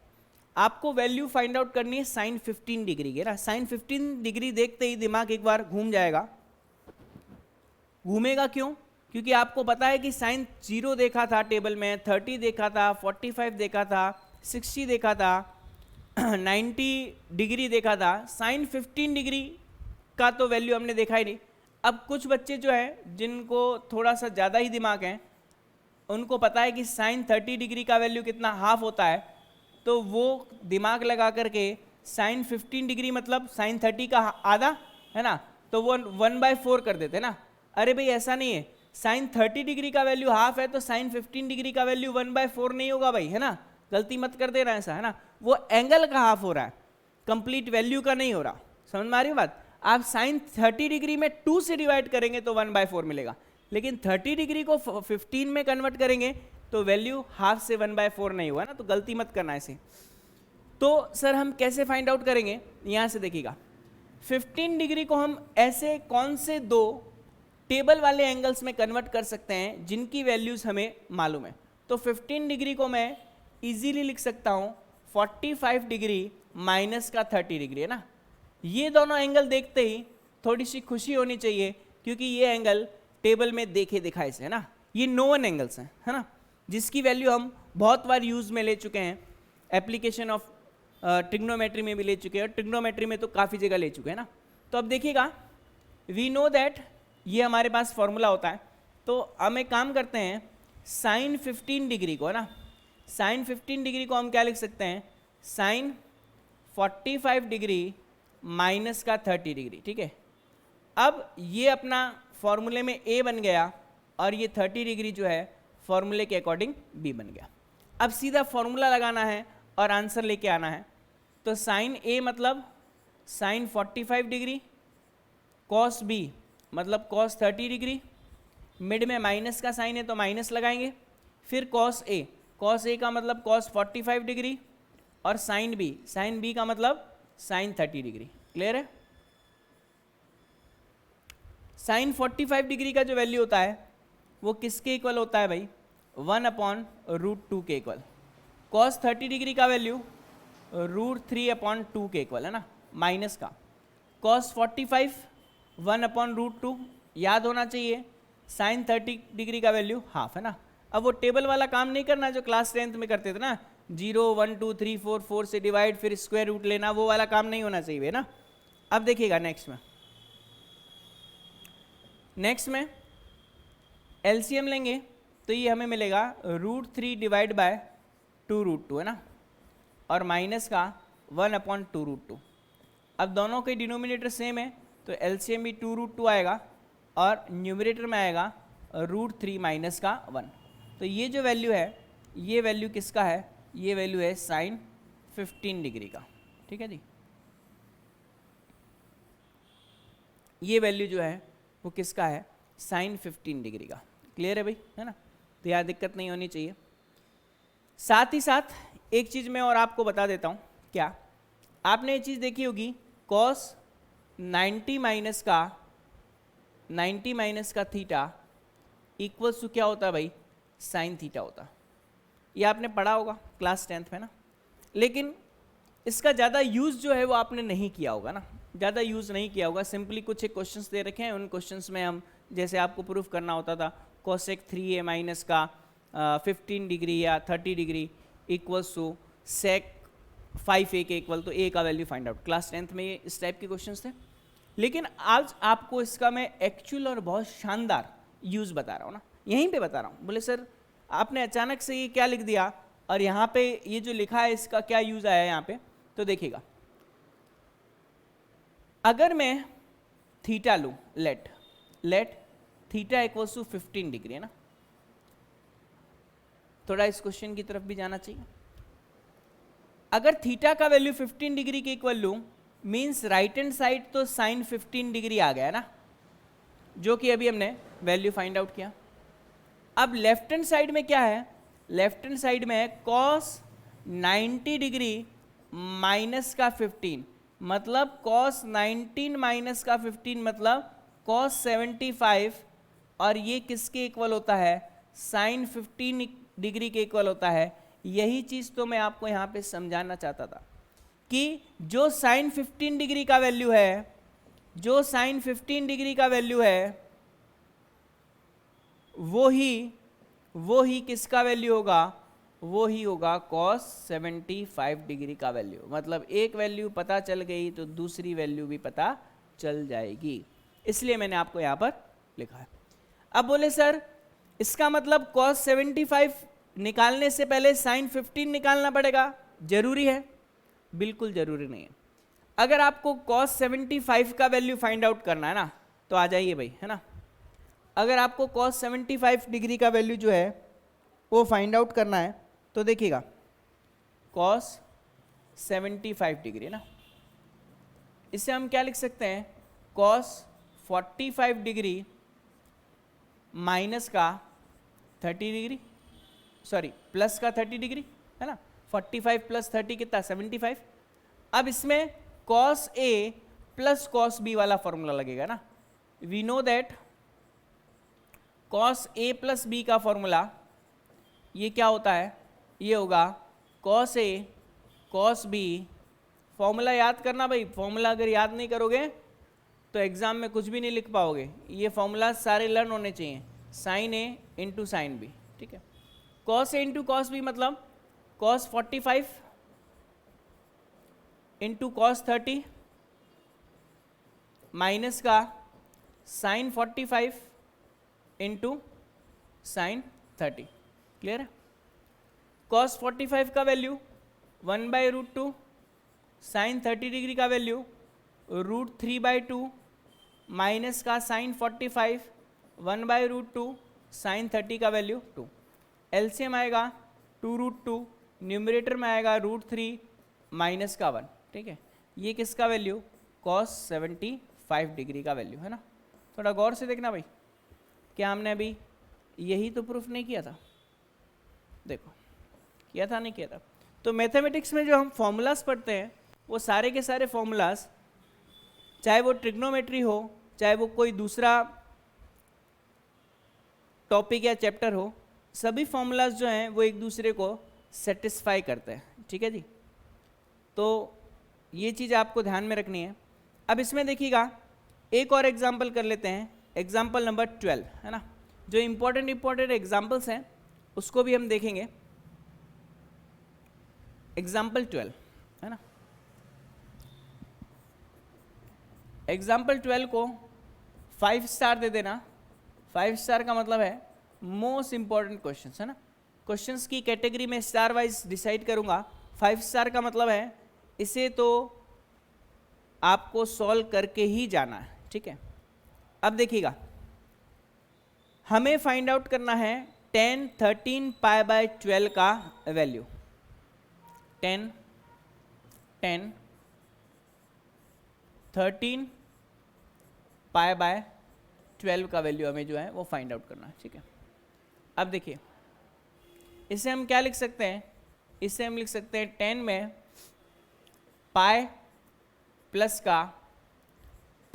S1: आपको वैल्यू फाइंड आउट करनी है साइन 15 डिग्री की ना। साइन 15 डिग्री देखते ही दिमाग एक बार घूम जाएगा। घूमेगा क्यों, क्योंकि आपको पता है कि साइन 0 देखा था टेबल में, 30 देखा था, 45 देखा था, 60 देखा था, 90 डिग्री देखा था। साइन 15 डिग्री का तो वैल्यू हमने देखा ही नहीं। अब कुछ बच्चे जो हैं जिनको थोड़ा सा ज़्यादा ही दिमाग है, उनको पता है कि साइन 30 डिग्री का वैल्यू कितना, हाफ होता है, तो वो दिमाग लगा करके साइन 15 डिग्री मतलब साइन 30 का आधा, है ना, तो वो 1/4 कर देते ना। अरे भाई ऐसा नहीं है, साइन 30 डिग्री का वैल्यू हाफ है तो साइन 15 डिग्री का वैल्यू 1/4 नहीं होगा भाई, है ना, गलती मत कर दे रहा है ऐसा, है ना, वो एंगल का हाफ हो रहा है, कंप्लीट वैल्यू का नहीं हो रहा, समझ में आ रही बात। आप साइन 30 डिग्री में 2 से डिवाइड करेंगे तो 1/4 मिलेगा, लेकिन 30 डिग्री को 15 में कन्वर्ट करेंगे तो वैल्यू हाफ से 1/4 नहीं हुआ ना, तो गलती मत करना ऐसे। तो सर हम कैसे फाइंड आउट करेंगे, यहाँ से देखिएगा 15 डिग्री को हम ऐसे कौन से दो टेबल वाले एंगल्स में कन्वर्ट कर सकते हैं जिनकी वैल्यूज हमें मालूम है। तो 15 डिग्री को मैं इजीली लिख सकता हूँ 45 डिग्री माइनस का 30 डिग्री, है ना। ये दोनों एंगल देखते ही थोड़ी सी खुशी होनी चाहिए क्योंकि ये एंगल टेबल में देखे दिखाए से, है ना, ये नोवन एंगल्स हैं, है ना, जिसकी वैल्यू हम बहुत बार यूज में ले चुके हैं, एप्लीकेशन ऑफ ट्रिग्नोमेट्री में भी ले चुके हैं, और ट्रिग्नोमेट्री में तो काफ़ी जगह ले चुके हैं ना। तो अब देखिएगा वी नो दैट ये हमारे पास फॉर्मूला होता है, तो हम एक काम करते हैं साइन 15 डिग्री को, है ना, साइन 15 डिग्री को हम क्या लिख सकते हैं, साइन 45 डिग्री माइनस का 30 डिग्री, ठीक है। अब ये अपना फॉर्मूले में ए बन गया और ये 30 डिग्री जो है फॉर्मूले के अकॉर्डिंग बी बन गया। अब सीधा फॉर्मूला लगाना है और आंसर लेके आना है। तो साइन ए मतलब साइन 45 डिग्री, कॉस बी मतलब कॉस 30 डिग्री, मिड में माइनस का साइन है तो माइनस लगाएंगे, फिर कॉस ए का मतलब कॉस 45 डिग्री, और साइन बी का मतलब साइन 30 डिग्री। क्लियर है। साइन 45 डिग्री का जो वैल्यू होता है वो किसके इक्वल होता है भाई, 1/√2 के इक्वल। कॉस 30 डिग्री का वैल्यू √3/2 के इक्वल, है ना, माइनस का। कॉस 45 1/√2 याद होना चाहिए, साइन 30 डिग्री का वैल्यू हाफ, है ना। अब वो टेबल वाला काम नहीं करना जो क्लास 10th में करते थे ना, 0 1 2 3 4 4 से डिवाइड फिर स्क्वायर रूट लेना, वो वाला काम नहीं होना चाहिए ना। अब देखिएगा नेक्स्ट में एलसीएम लेंगे तो ये हमें मिलेगा √3 डिवाइड बाय 2√2, है ना, और माइनस का 1/2√2। अब दोनों के डिनोमिनेटर सेम है तो एलसीएम भी 2√2 आएगा और न्यूमरेटर में आएगा √3 माइनस का 1। तो ये जो वैल्यू है ये वैल्यू किसका है, ये वैल्यू है साइन 15 डिग्री का, ठीक है जी। ये वैल्यू जो है वो किसका है, साइन 15 डिग्री का। क्लियर है भाई, है ना, तो यहाँ दिक्कत नहीं होनी चाहिए। साथ ही साथ एक चीज़ मैं और आपको बता देता हूँ, क्या आपने ये चीज़ देखी होगी, कॉस 90 माइनस का थीटा इक्वल्स टू क्या होता है भाई, साइन थीटा होता। ये आपने पढ़ा होगा क्लास 10th में ना, लेकिन इसका ज़्यादा यूज़ जो है वो आपने नहीं किया होगा ना, ज़्यादा यूज़ नहीं किया होगा। सिंपली कुछ एक क्वेश्चंस दे रखे हैं, उन क्वेश्चंस में हम जैसे आपको प्रूफ करना होता था कोसेक 3a माइनस का 15 डिग्री या 30 degree equals to sec 5a के इक्वल, तो a का value find out. Class 10th में ये इस टाइप के क्वेश्चंस थे। लेकिन आज आपको इसका मैं एक्चुअल और बहुत शानदार यूज़ बता रहा हूँ ना, यहीं पे बता रहा हूँ। बोले सर आपने अचानक से ये क्या लिख दिया और यहाँ पे ये जो लिखा है इसका क्या यूज़ आया है यहाँ पे, तो देखिएगा अगर मैं थीटा लूँ, let theta equals to 15 degree, है ना, थोड़ा इस क्वेश्चन की तरफ भी जाना चाहिए। अगर थीटा का वैल्यू 15 डिग्री के इक्वल लूँ मीन्स राइट हैंड साइड तो साइन 15 डिग्री आ गया ना, जो कि अभी हमने वैल्यू फाइंड आउट किया। अब लेफ्ट हैंड साइड में क्या है, लेफ्ट हैंड साइड में है कॉस 90 डिग्री माइनस का 15, मतलब कॉस 19 माइनस का 15 मतलब कॉस 75, और ये किसके इक्वल होता है, साइन 15 डिग्री के इक्वल होता है। यही चीज़ तो मैं आपको यहाँ पे समझाना चाहता था कि जो साइन 15 डिग्री का वैल्यू है, जो साइन 15 डिग्री का वैल्यू है वो ही किसका वैल्यू होगा, वो ही होगा कॉस 75 डिग्री का वैल्यू। मतलब एक वैल्यू पता चल गई तो दूसरी वैल्यू भी पता चल जाएगी, इसलिए मैंने आपको यहाँ पर लिखा है। अब बोले सर इसका मतलब कॉस 75 निकालने से पहले साइन 15 निकालना पड़ेगा, जरूरी है? बिल्कुल जरूरी नहीं है। अगर आपको कॉस 75 का वैल्यू फाइंड आउट करना है ना तो आ जाइए भाई, है ना, अगर आपको cos 75 डिग्री का वैल्यू जो है वो फाइंड आउट करना है तो देखिएगा cos 75 डिग्री ना, इसे हम क्या लिख सकते हैं, cos 45 डिग्री माइनस का 30 डिग्री, सॉरी प्लस का 30 डिग्री है ना, 45 प्लस 30 कितना 75। अब इसमें cos A plus cos B वाला फॉर्मूला लगेगा ना, we know that cos A plus B का फॉर्मूला ये क्या होता है, ये होगा cos A cos B। Formula याद करना भाई, फॉर्मूला अगर याद नहीं करोगे तो एग्जाम में कुछ भी नहीं लिख पाओगे, ये फॉर्मूला सारे लर्न होने चाहिए, sine A into sine B, ठीक है। cos A into cos B मतलब cos 45 इंटू cos 30 माइनस का साइन 45 इंटू साइन 30, क्लियर है। cos 45 का वैल्यू 1/√2, साइन 30 डिग्री का वैल्यू √3/2 माइनस का साइन 45 1/√2 साइन 30 का वैल्यू 2। एलसीएम आएगा 2√2, न्यूमरेटर में आएगा √3 माइनस का 1, ठीक है। ये किसका वैल्यू, cos 75 डिग्री का वैल्यू है ना। थोड़ा गौर से देखना भाई, क्या हमने अभी यही तो प्रूफ नहीं किया था, देखो किया था नहीं किया था। तो मैथमेटिक्स में जो हम फॉर्मूलाज पढ़ते हैं वो सारे के सारे फॉर्मूलाज, चाहे वो ट्रिग्नोमेट्री हो, चाहे वो कोई दूसरा टॉपिक या चैप्टर हो, सभी फॉर्मूलाज जो हैं वो एक दूसरे को सेटिस्फाई करते हैं, ठीक है जी। तो ये चीज़ आपको ध्यान में रखनी है। अब इसमें देखिएगा एक और एग्जाम्पल कर लेते हैं, एग्जाम्पल नंबर 12 है ना। जो इम्पोर्टेंट एग्जाम्पल्स हैं उसको भी हम देखेंगे। एग्जाम्पल 12 है ना, एग्जाम्पल 12 को 5 स्टार दे देना। 5 स्टार का मतलब है मोस्ट इंपॉर्टेंट क्वेश्चंस है ना, क्वेश्चंस की कैटेगरी में स्टार वाइज डिसाइड करूंगा। 5 स्टार का मतलब है इसे तो आपको सॉल्व करके ही जाना है, ठीक है। अब देखिएगा हमें फाइंड आउट करना है 10 13 π/12 का वैल्यू। 10 13 π/12 का वैल्यू हमें जो है वो फाइंड आउट करना है, ठीक है। अब देखिए इसे हम क्या लिख सकते हैं, इसे हम लिख सकते हैं 10 में पाई प्लस का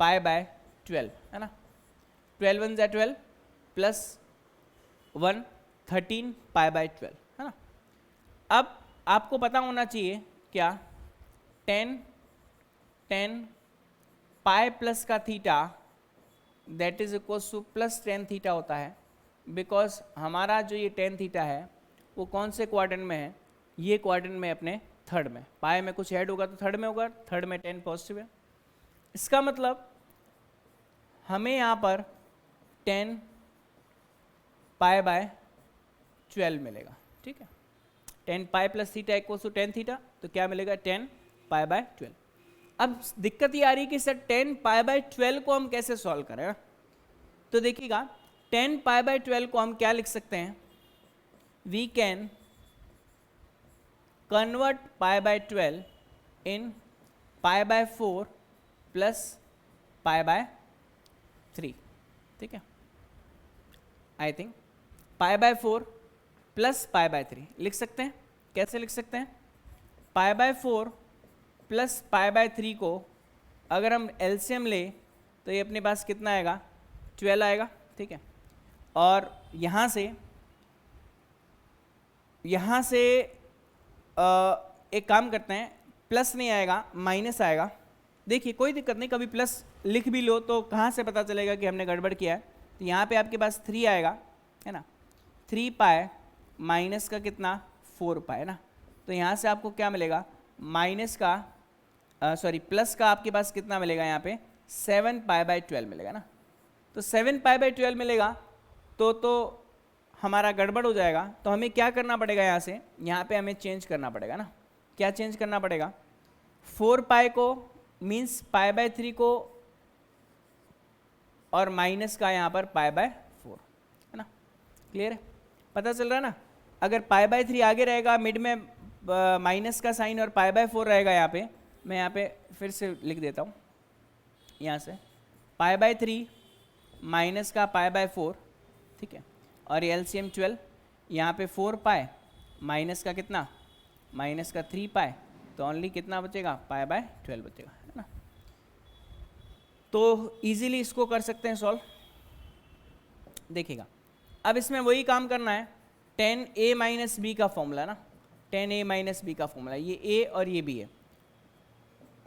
S1: π/12 है ना, 12 1 = 12 प्लस 1 13 π/12 है ना। अब आपको पता होना चाहिए क्या, 10 पाई प्लस का theta that is equal two plus tan theta होता है, बिकॉज हमारा जो ये 10 थीटा है वो कौन से क्वाड्रेंट में है, ये क्वाड्रेंट में अपने थर्ड में। पाई में कुछ ऐड होगा तो थर्ड में होगा, थर्ड में 10 पॉजिटिव है। इसका मतलब हमें यहाँ पर 10 π/12 मिलेगा, ठीक है। 10 pi plus theta equal to 10 theta, तो क्या मिलेगा 10 π/12। अब दिक्कत ये आ रही है कि सर 10 π/12 को हम कैसे सॉल्व करें, तो देखिएगा 10 π/12 को हम क्या लिख सकते हैं, we can convert π/12 in π/4 plus π/3, ठीक है। आई थिंक π/4 प्लस π/3 लिख सकते हैं। कैसे लिख सकते हैं, π/4 प्लस π/3 को अगर हम एलसीएम ले तो ये अपने पास कितना आएगा, 12 आएगा, ठीक है। और यहाँ से एक काम करते हैं, प्लस नहीं आएगा माइनस आएगा। देखिए कोई दिक्कत नहीं, कभी प्लस लिख भी लो तो कहाँ से पता चलेगा कि हमने गड़बड़ किया है। तो यहाँ पे आपके पास 3 आएगा है ना, 3 पाई माइनस का कितना 4 पाई है ना। तो यहाँ से आपको क्या मिलेगा, माइनस का प्लस का आपके पास कितना मिलेगा, यहाँ पे 7 π/12 मिलेगा ना। तो 7 π/12 मिलेगा तो हमारा गड़बड़ हो जाएगा। तो हमें क्या करना पड़ेगा, यहाँ पे हमें चेंज करना पड़ेगा ना। क्या चेंज करना पड़ेगा, 4 पाई को मीन्स π/3 को और माइनस का यहाँ पर π/4 क्लियर है, पता चल रहा है ना। अगर π/3 आगे रहेगा, मिड में माइनस का साइन और π/4 रहेगा यहाँ पे, मैं यहाँ पे फिर से लिख देता हूँ यहाँ से, π/3 माइनस का π/4, ठीक है, और ये LCM 12, यहाँ पे 4π माइनस का कितना, माइनस का 3π, तो ओनली कितना बचेगा, π/12 बचेगा, है ना। तो इजीली इसको कर सकते हैं सॉल्व। देखिएगा, अब इसमें वही काम करना है, tan a माइनस बी का फॉर्मूला ना, tan a माइनस बी का फॉर्मूला, ये a और ये b है,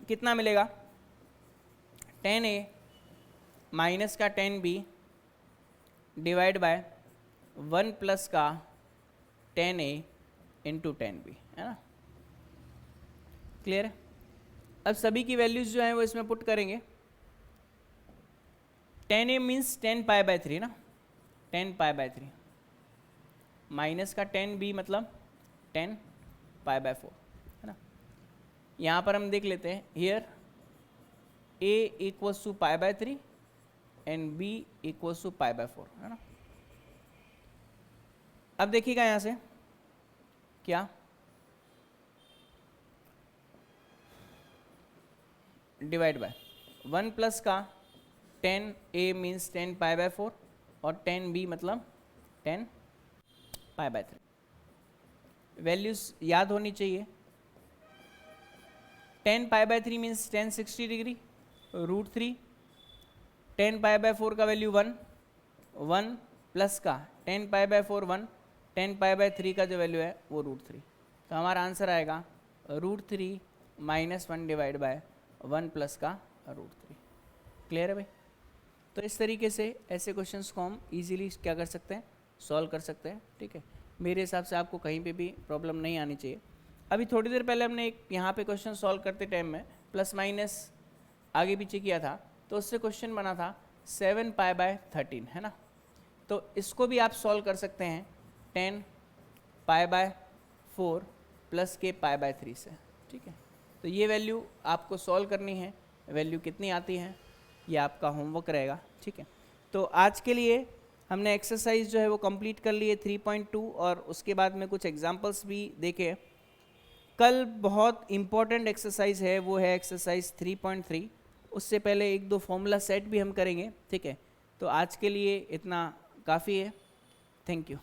S1: कितना मिलेगा, tan a माइनस का tan b divide by 1 plus का tan a into tan b, है ना। क्लियर है। अब सभी की वैल्यूज जो हैं वो इसमें पुट करेंगे। tan a मीन्स 10π/3 ना, 10π/3 माइनस का tan b मतलब 10π/4, है ना। यहाँ पर हम देख लेते हैं, here a equals to π/3 and b equals to π/4, है ना। अब देखिएगा यहाँ से क्या, डिवाइड बाय 1 प्लस का tan a मीन्स 10π/4 और tan b मतलब 10π/3। वैल्यूज याद होनी चाहिए, 10π/3 मीन्स 1060 डिग्री, √3, 10π/4 का वैल्यू 1, 1 प्लस का 10π/4 1, 10π/3 का जो वैल्यू है वो √3, तो हमारा आंसर आएगा √3 माइनस 1 डिवाइड बाय 1 प्लस का √3। क्लियर है भाई। तो इस तरीके से ऐसे क्वेश्चंस को हम इजीली क्या कर सकते हैं, सॉल्व कर सकते हैं, ठीक है। मेरे हिसाब से आपको कहीं पे भी प्रॉब्लम नहीं आनी चाहिए। अभी थोड़ी देर पहले हमने एक यहाँ पे क्वेश्चन सॉल्व करते टाइम में प्लस माइनस आगे पीछे किया था, तो उससे क्वेश्चन बना था 7π/13, है ना। तो इसको भी आप सॉल्व कर सकते हैं 10π/4 प्लस के π/3 से, ठीक है। तो ये वैल्यू आपको सॉल्व करनी है, वैल्यू कितनी आती है ये आपका होमवर्क रहेगा, ठीक है। तो आज के लिए हमने एक्सरसाइज जो है वो कंप्लीट कर लिए 3.2, और उसके बाद में कुछ एग्जांपल्स भी देखे। कल बहुत इम्पॉर्टेंट एक्सरसाइज है, वो है एक्सरसाइज 3.3, उससे पहले 1-2 फॉर्मूला सेट भी हम करेंगे, ठीक है। तो आज के लिए इतना काफ़ी है, थैंक यू।